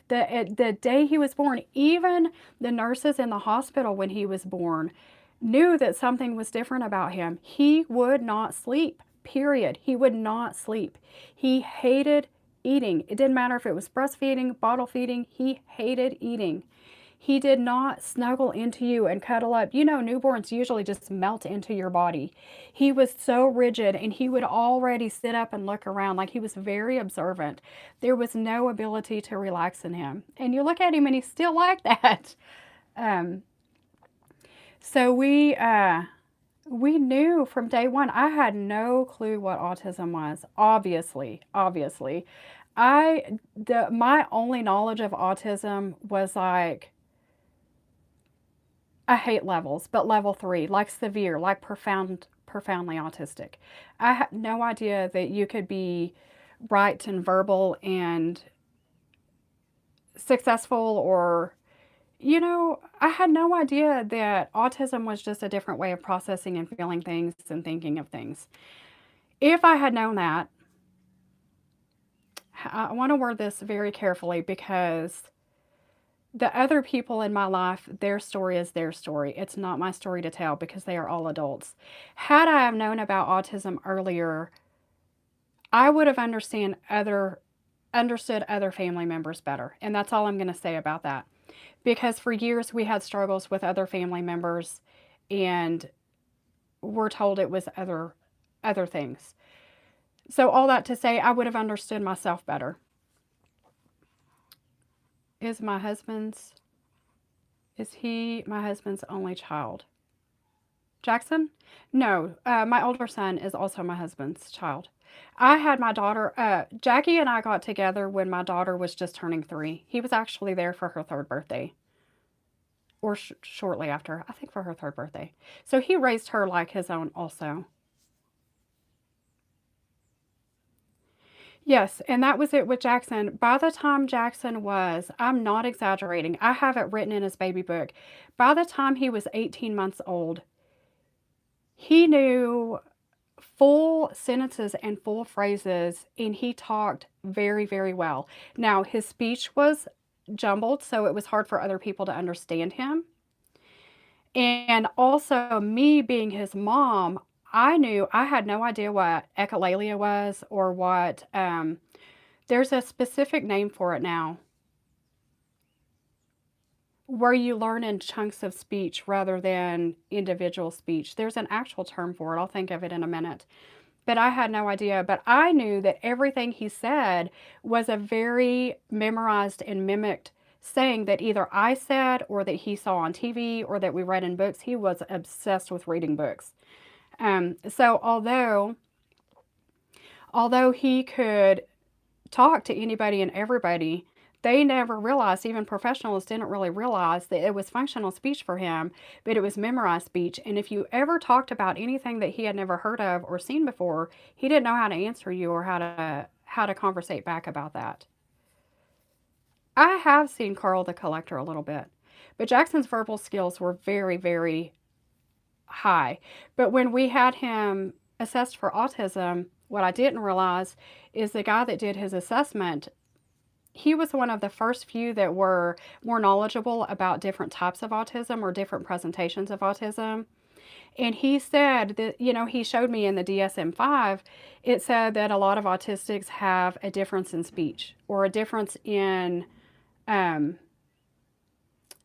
The day he was born, even the nurses in the hospital when he was born knew that something was different about him. He would not sleep, period. He would not sleep. He hated eating. It didn't matter if it was breastfeeding, bottle feeding, he hated eating. He did not snuggle into you and cuddle up. You know, newborns usually just melt into your body. He was so rigid and he would already sit up and look around like he was very observant. There was no ability to relax in him. And you look at him and he's still like that. Um, so we knew from day one. I had no clue what autism was. Obviously, my only knowledge of autism was like I hate levels, but level 3, like severe, like profoundly autistic. I had no idea that you could be bright and verbal and successful or I had no idea that autism was just a different way of processing and feeling things and thinking of things. If I had known that, I want to word this very carefully because the other people in my life, their story is their story. It's not my story to tell because they are all adults. Had I have known about autism earlier, I would have understood other family members better. And that's all I'm going to say about that. Because for years we had struggles with other family members and we're told it was other things. So all that to say, I would have understood myself better. Is my husband's is he my husband's only child? Jackson? No, my older son is also my husband's child. I had my daughter, Jackie and I got together when my daughter was just turning 3. He was actually there for her 3rd birthday, or shortly after, I think for her 3rd birthday. So he raised her like his own also. Yes, and that was it with Jackson. By the time Jackson was, I'm not exaggerating, I have it written in his baby book. By the time he was 18 months old, he knew full sentences and full phrases, and he talked very, very well. Now, his speech was jumbled, so it was hard for other people to understand him. And also, me being his mom, I had no idea what echolalia was or what, there's a specific name for it now, where you learn in chunks of speech rather than individual speech. There's an actual term for it. I'll think of it in a minute. But I had no idea. But I knew that everything he said was a very memorized and mimicked saying that either I said or that he saw on TV or that we read in books. He was obsessed with reading books. So although he could talk to anybody and everybody, they never realized, even professionals didn't really realize that it was functional speech for him, but it was memorized speech. And if you ever talked about anything that he had never heard of or seen before, he didn't know how to answer you or how to conversate back about that. I have seen Carl the Collector a little bit, but Jackson's verbal skills were very, very high. But when we had him assessed for autism, what I didn't realize is the guy that did his assessment, he was one of the first few that were more knowledgeable about different types of autism or different presentations of autism. And he said that, he showed me in the DSM-5, it said that a lot of autistics have a difference in speech or a difference in um,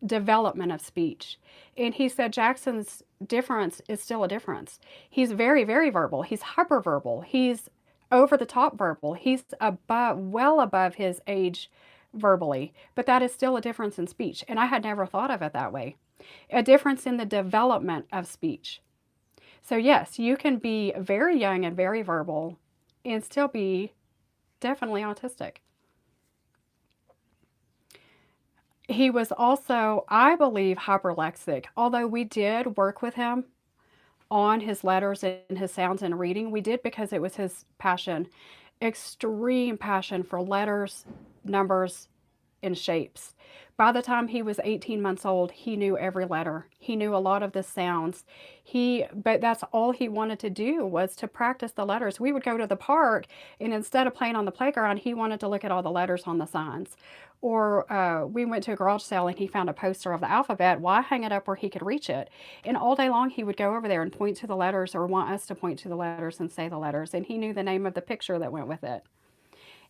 development of speech. And he said Jackson's difference is still a difference. He's very, very verbal. He's hyperverbal. He's over the top verbal. He's above, well above his age verbally, but that is still a difference in speech. And I had never thought of it that way. A difference in the development of speech. So, yes, you can be very young and very verbal and still be definitely autistic. He was also, I believe, hyperlexic. Although we did work with him on his letters and his sounds and reading, we did because it was his passion, extreme passion for letters, numbers, and shapes. By the time he was 18 months old, he knew every letter. He knew a lot of the sounds. But that's all he wanted to do was to practice the letters. We would go to the park, and instead of playing on the playground, he wanted to look at all the letters on the signs. Or we went to a garage sale and he found a poster of the alphabet. Why hang it up where he could reach it? And all day long he would go over there and point to the letters or want us to point to the letters and say the letters. And he knew the name of the picture that went with it.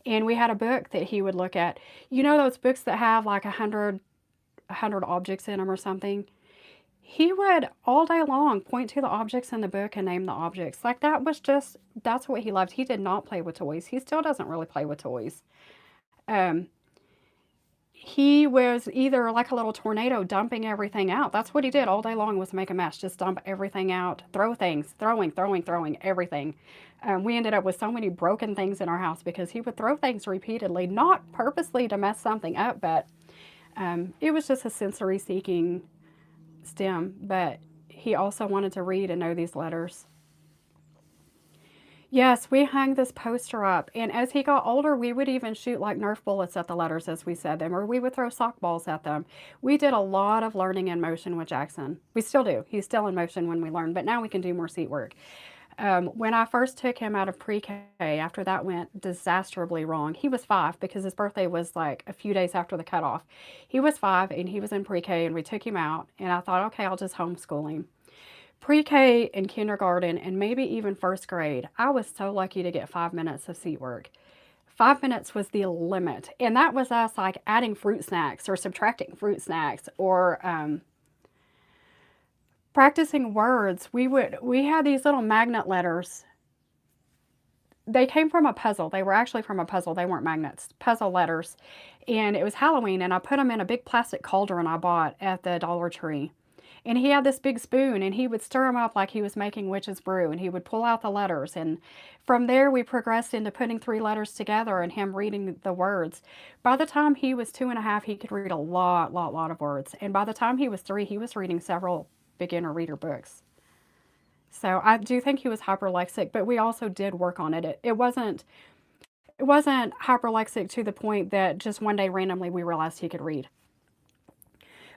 And we had a book that he would look at. You know those books that have like a hundred objects in them or something? He would all day long point to the objects in the book and name the objects. Like that's what he loved. He did not play with toys. He still doesn't really play with toys. Um, he was either like a little tornado dumping everything out. That's what he did all day long was make a mess, just dump everything out, throw things, throwing everything. We ended up with so many broken things in our house because he would throw things repeatedly, not purposely to mess something up, but it was just a sensory seeking stem. But he also wanted to read and know these letters. Yes, we hung this poster up, and as he got older, we would even shoot like Nerf bullets at the letters as we said them, or we would throw sock balls at them. We did a lot of learning in motion with Jackson. We still do. He's still in motion when we learn, but now we can do more seat work. When I first took him out of pre-K, after that went disastrously wrong, he was 5 because his birthday was like a few days after the cutoff. He was 5 and he was in pre-K, and we took him out, and I thought, okay, I'll just homeschool him. Pre-K and kindergarten and maybe even first grade, I was so lucky to get 5 minutes of seat work. 5 minutes was the limit. And that was us like adding fruit snacks or subtracting fruit snacks or practicing words. We had these little magnet letters. They came from a puzzle. They were actually from a puzzle. They weren't magnets, puzzle letters. And it was Halloween, and I put them in a big plastic cauldron I bought at the Dollar Tree. And he had this big spoon, and he would stir them up like he was making witch's brew, and he would pull out the letters. And from there, we progressed into putting 3 letters together and him reading the words. By the time he was 2.5, he could read a lot of words. And by the time he was 3, he was reading several beginner reader books. So I do think he was hyperlexic, but we also did work on it. It wasn't hyperlexic to the point that just one day randomly we realized he could read.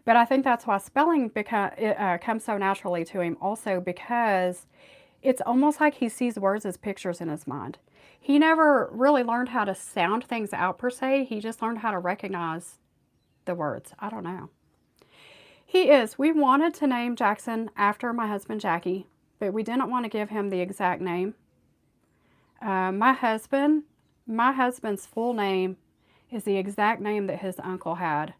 But I think that's why spelling comes so naturally to him also because it's almost like he sees words as pictures in his mind. He never really learned how to sound things out per se. He just learned how to recognize the words. I don't know. He is. We wanted to name Jackson after my husband Jackie, but we didn't want to give him the exact name. My husband's full name is the exact name that his uncle had.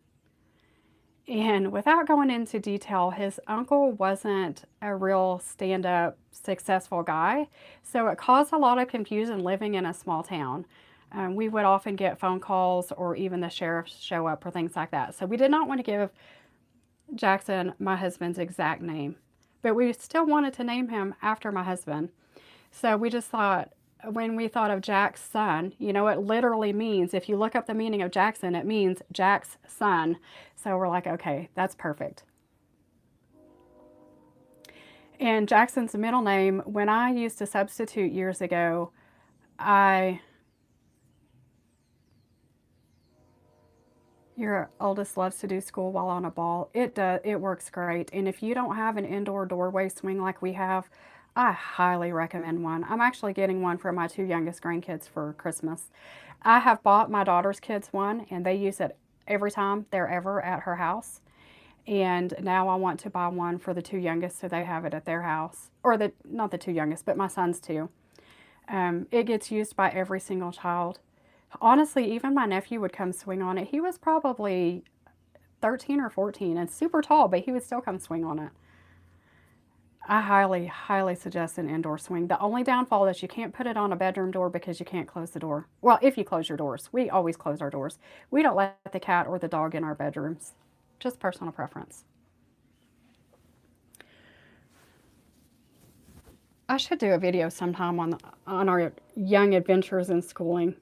And without going into detail, his uncle wasn't a real stand-up, successful guy. So it caused a lot of confusion living in a small town. We would often get phone calls or even the sheriff show up for things like that. So we did not want to give Jackson my husband's exact name. But we still wanted to name him after my husband. So we just thought, when we thought of Jack's son, it literally means, if you look up the meaning of Jackson, it means Jack's son. So we're like, okay, that's perfect. And Jackson's middle name, when I used to substitute years ago, Your oldest loves to do school while on a ball. It does. It works great. And if you don't have an indoor doorway swing like we have, I highly recommend one. I'm actually getting one for my two youngest grandkids for Christmas. I have bought my daughter's kids one, and they use it every time they're ever at her house. And now I want to buy one for the two youngest so they have it at their house. Or the not the two youngest, but my sons too. It gets used by every single child. Honestly, even my nephew would come swing on it. He was probably 13 or 14 and super tall, but he would still come swing on it. I highly, highly suggest an indoor swing. The only downfall is you can't put it on a bedroom door because you can't close the door. Well, if you close your doors, we always close our doors. We don't let the cat or the dog in our bedrooms. Just personal preference. I should do a video sometime on our young adventures in schooling.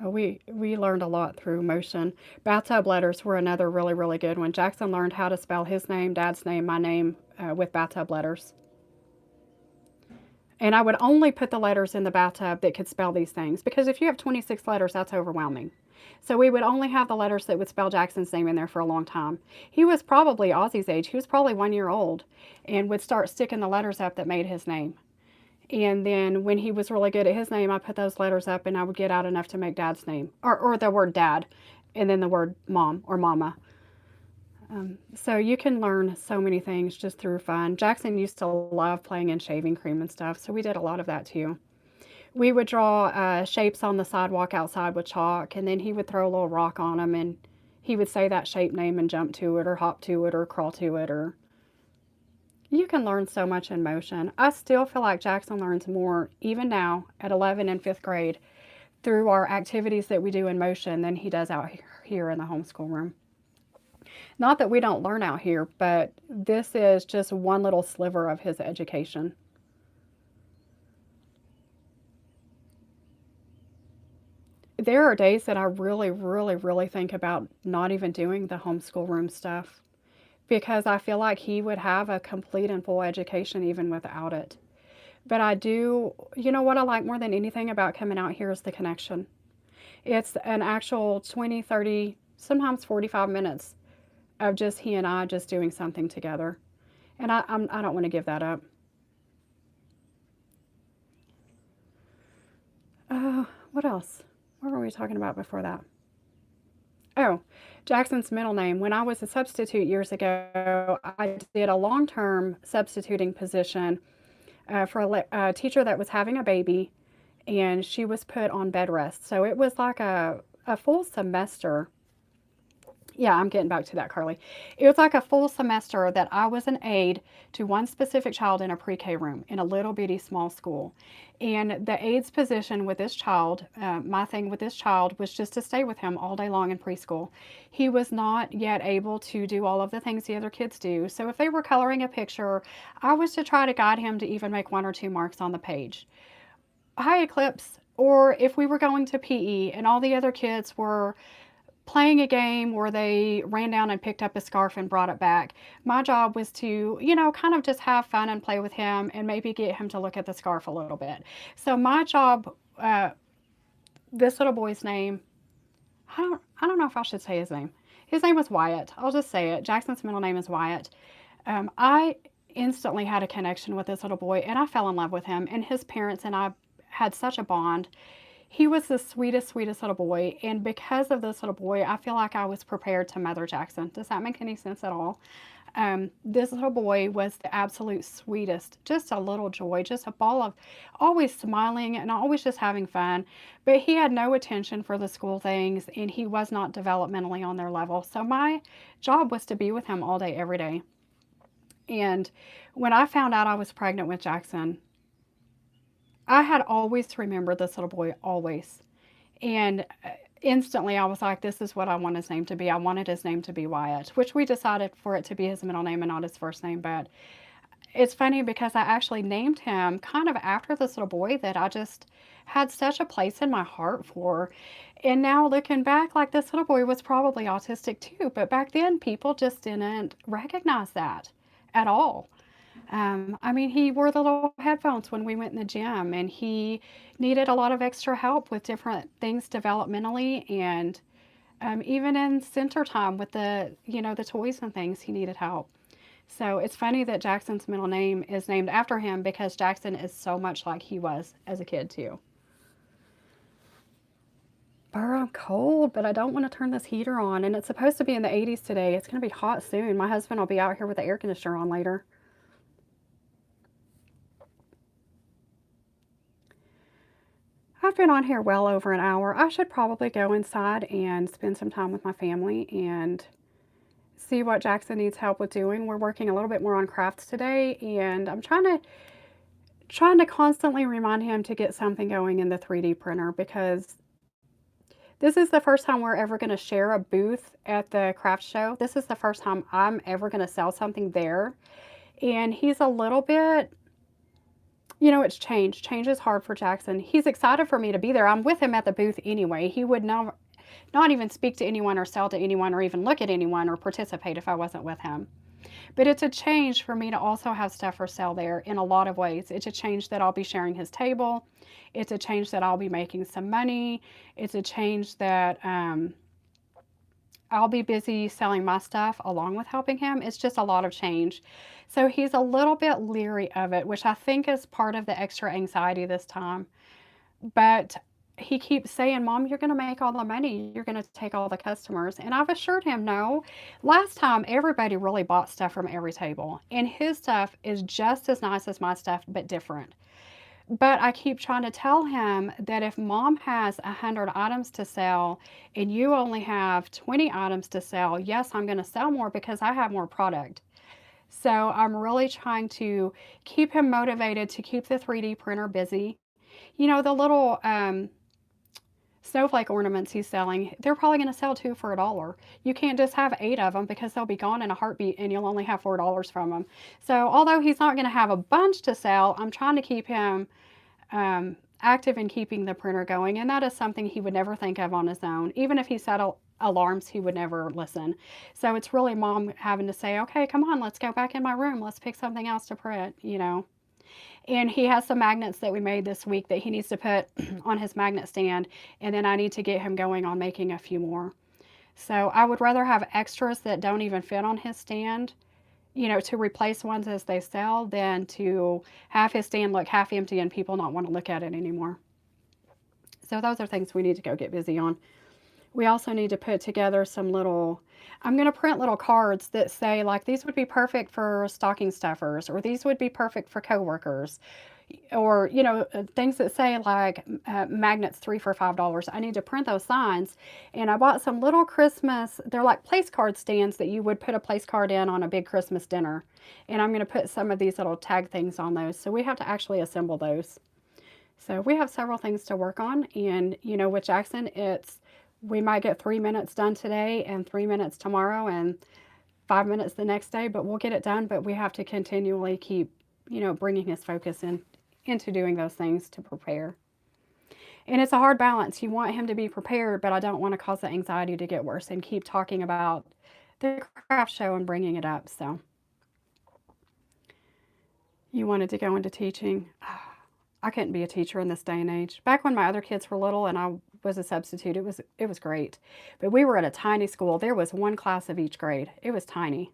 We learned a lot through motion. Bathtub letters were another really, really good one. Jackson learned how to spell his name, Dad's name, my name with bathtub letters. And I would only put the letters in the bathtub that could spell these things because if you have 26 letters, that's overwhelming. So we would only have the letters that would spell Jackson's name in there for a long time. He was probably Ozzy's age. He was probably 1 year old and would start sticking the letters up that made his name. And then when he was really good at his name, I put those letters up and I would get out enough to make Dad's name or the word dad and then the word mom or mama. So you can learn so many things just through fun. Jackson used to love playing in shaving cream and stuff, so we did a lot of that too. We would draw shapes on the sidewalk outside with chalk, and then he would throw a little rock on them, and he would say that shape name and jump to it, or hop to it, or crawl to it, or you can learn so much in motion. I still feel like Jackson learns more, even now at 11 and 5th grade, through our activities that we do in motion than he does out here in the homeschool room. Not that we don't learn out here, but this is just one little sliver of his education. There are days that I really, really, really think about not even doing the homeschool room stuff because I feel like he would have a complete and full education even without it. But I do, you know what I like more than anything about coming out here is the connection. It's an actual 20, 30, sometimes 45 minutes of just he and I just doing something together. And I don't want to give that up. What else? What were we talking about before that? Oh, Jackson's middle name. When I was a substitute years ago, I did a long term substituting position for a teacher that was having a baby and she was put on bed rest. So it was like a full semester. Yeah, I'm getting back to that, Carly. It was like a full semester that I was an aide to one specific child in a pre-K room in a little bitty small school. And the aide's position with this child, my thing with this child was just to stay with him all day long in preschool. He was not yet able to do all of the things the other kids do. So if they were coloring a picture, I was to try to guide him to even make 1 or 2 marks on the page. High eclipse, or if we were going to PE and all the other kids were playing a game where they ran down and picked up a scarf and brought it back. My job was to, kind of just have fun and play with him and maybe get him to look at the scarf a little bit. So my job, this little boy's name, I don't know if I should say his name. His name was Wyatt. I'll just say it. Jackson's middle name is Wyatt. I instantly had a connection with this little boy and I fell in love with him, and his parents and I had such a bond. He was the sweetest, sweetest little boy. And because of this little boy, I feel like I was prepared to mother Jackson. Does that make any sense at all? This little boy was the absolute sweetest, just a little joy, just a ball of always smiling and always just having fun. But he had no attention for the school things and he was not developmentally on their level. So my job was to be with him all day, every day. And when I found out I was pregnant with Jackson, I had always remembered this little boy, always. And instantly I was like, this is what I want his name to be. I wanted his name to be Wyatt, which we decided for it to be his middle name and not his first name. But it's funny because I actually named him kind of after this little boy that I just had such a place in my heart for. And now looking back, like this little boy was probably autistic too. But back then people just didn't recognize that at all. I mean, he wore the little headphones when we went in the gym, and he needed a lot of extra help with different things developmentally. And Even in center time with the, the toys and things, he needed help. So it's funny that Jackson's middle name is named after him because Jackson is so much like he was as a kid too. Burr, I'm cold, but I don't want to turn this heater on. And it's supposed to be in the 80s today. It's going to be hot soon. My husband will be out here with the air conditioner on later. I've been on here well over an hour. I should probably go inside and spend some time with my family and see what Jackson needs help with doing. We're working a little bit more on crafts today, and I'm trying to constantly remind him to get something going in the 3D printer because this is the first time we're ever going to share a booth at the craft show. This is the first time I'm ever going to sell something there. And he's a little bit, it's change. Change is hard for Jackson. He's excited for me to be there. I'm with him at the booth anyway. He would not even speak to anyone or sell to anyone or even look at anyone or participate if I wasn't with him. But it's a change for me to also have stuff for sale there in a lot of ways. It's a change that I'll be sharing his table. It's a change that I'll be making some money. It's a change that I'll be busy selling my stuff along with helping him. It's just a lot of change. So he's a little bit leery of it, which I think is part of the extra anxiety this time. But he keeps saying, Mom, you're going to make all the money. You're going to take all the customers. And I've assured him, no. Last time, everybody really bought stuff from every table. And his stuff is just as nice as my stuff, but different. But I keep trying to tell him that if Mom has 100 items to sell and you only have 20 items to sell, yes, I'm going to sell more because I have more product. So I'm really trying to keep him motivated to keep the 3D printer busy. The little snowflake ornaments he's selling, they're probably going to sell 2 for $1. You can't just have 8 of them because they'll be gone in a heartbeat and you'll only have $4 from them. So although he's not going to have a bunch to sell, I'm trying to keep him active in keeping the printer going. And that is something he would never think of on his own. Even if he set alarms, he would never listen. So it's really Mom having to say, okay, come on, let's go back in my room. Let's pick something else to print, And he has some magnets that we made this week that he needs to put on his magnet stand. And then I need to get him going on making a few more. So I would rather have extras that don't even fit on his stand, to replace ones as they sell than to have his stand look half empty and people not want to look at it anymore. So those are things we need to go get busy on. We also need to put together some I'm going to print little cards that say, like, these would be perfect for stocking stuffers, or these would be perfect for coworkers, or, things that say, like, magnets 3 for $5. I need to print those signs. And I bought some little they're like place card stands that you would put a place card in on a big Christmas dinner. And I'm going to put some of these little tag things on those. So we have to actually assemble those. So we have several things to work on. And, with Jackson, we might get 3 minutes done today and 3 minutes tomorrow and 5 minutes the next day, but we'll get it done. But we have to continually keep, bringing his focus into doing those things to prepare. And it's a hard balance. You want him to be prepared, but I don't want to cause the anxiety to get worse and keep talking about the craft show and bringing it up. So you wanted to go into teaching. I couldn't be a teacher in this day and age. Back when my other kids were little and I was a substitute, it was great. But we were at a tiny school. There was one class of each grade. It was tiny.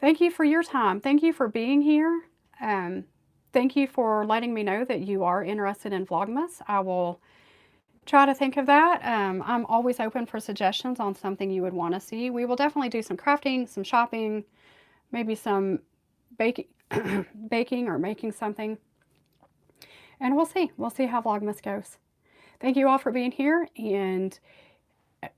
Thank you for your time. Thank you for being here. Thank you for letting me know that you are interested in Vlogmas. I will try to think of that. I'm always open for suggestions on something you would want to see. We will definitely do some crafting, some shopping, maybe some baking, baking or making something. And we'll see. We'll see how Vlogmas goes. Thank you all for being here. And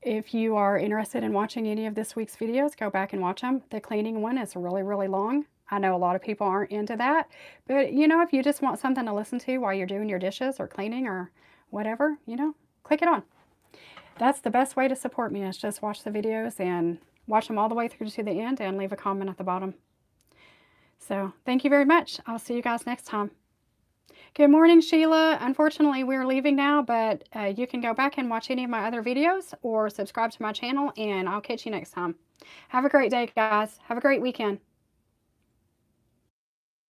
if you are interested in watching any of this week's videos, go back and watch them. The cleaning one is really, really long. I know a lot of people aren't into that. But, if you just want something to listen to while you're doing your dishes or cleaning or whatever, click it on. That's the best way to support me is just watch the videos and watch them all the way through to the end and leave a comment at the bottom. So thank you very much. I'll see you guys next time. Good morning, Sheila. Unfortunately, we're leaving now, but you can go back and watch any of my other videos or subscribe to my channel, and I'll catch you next time. Have a great day, guys. Have a great weekend.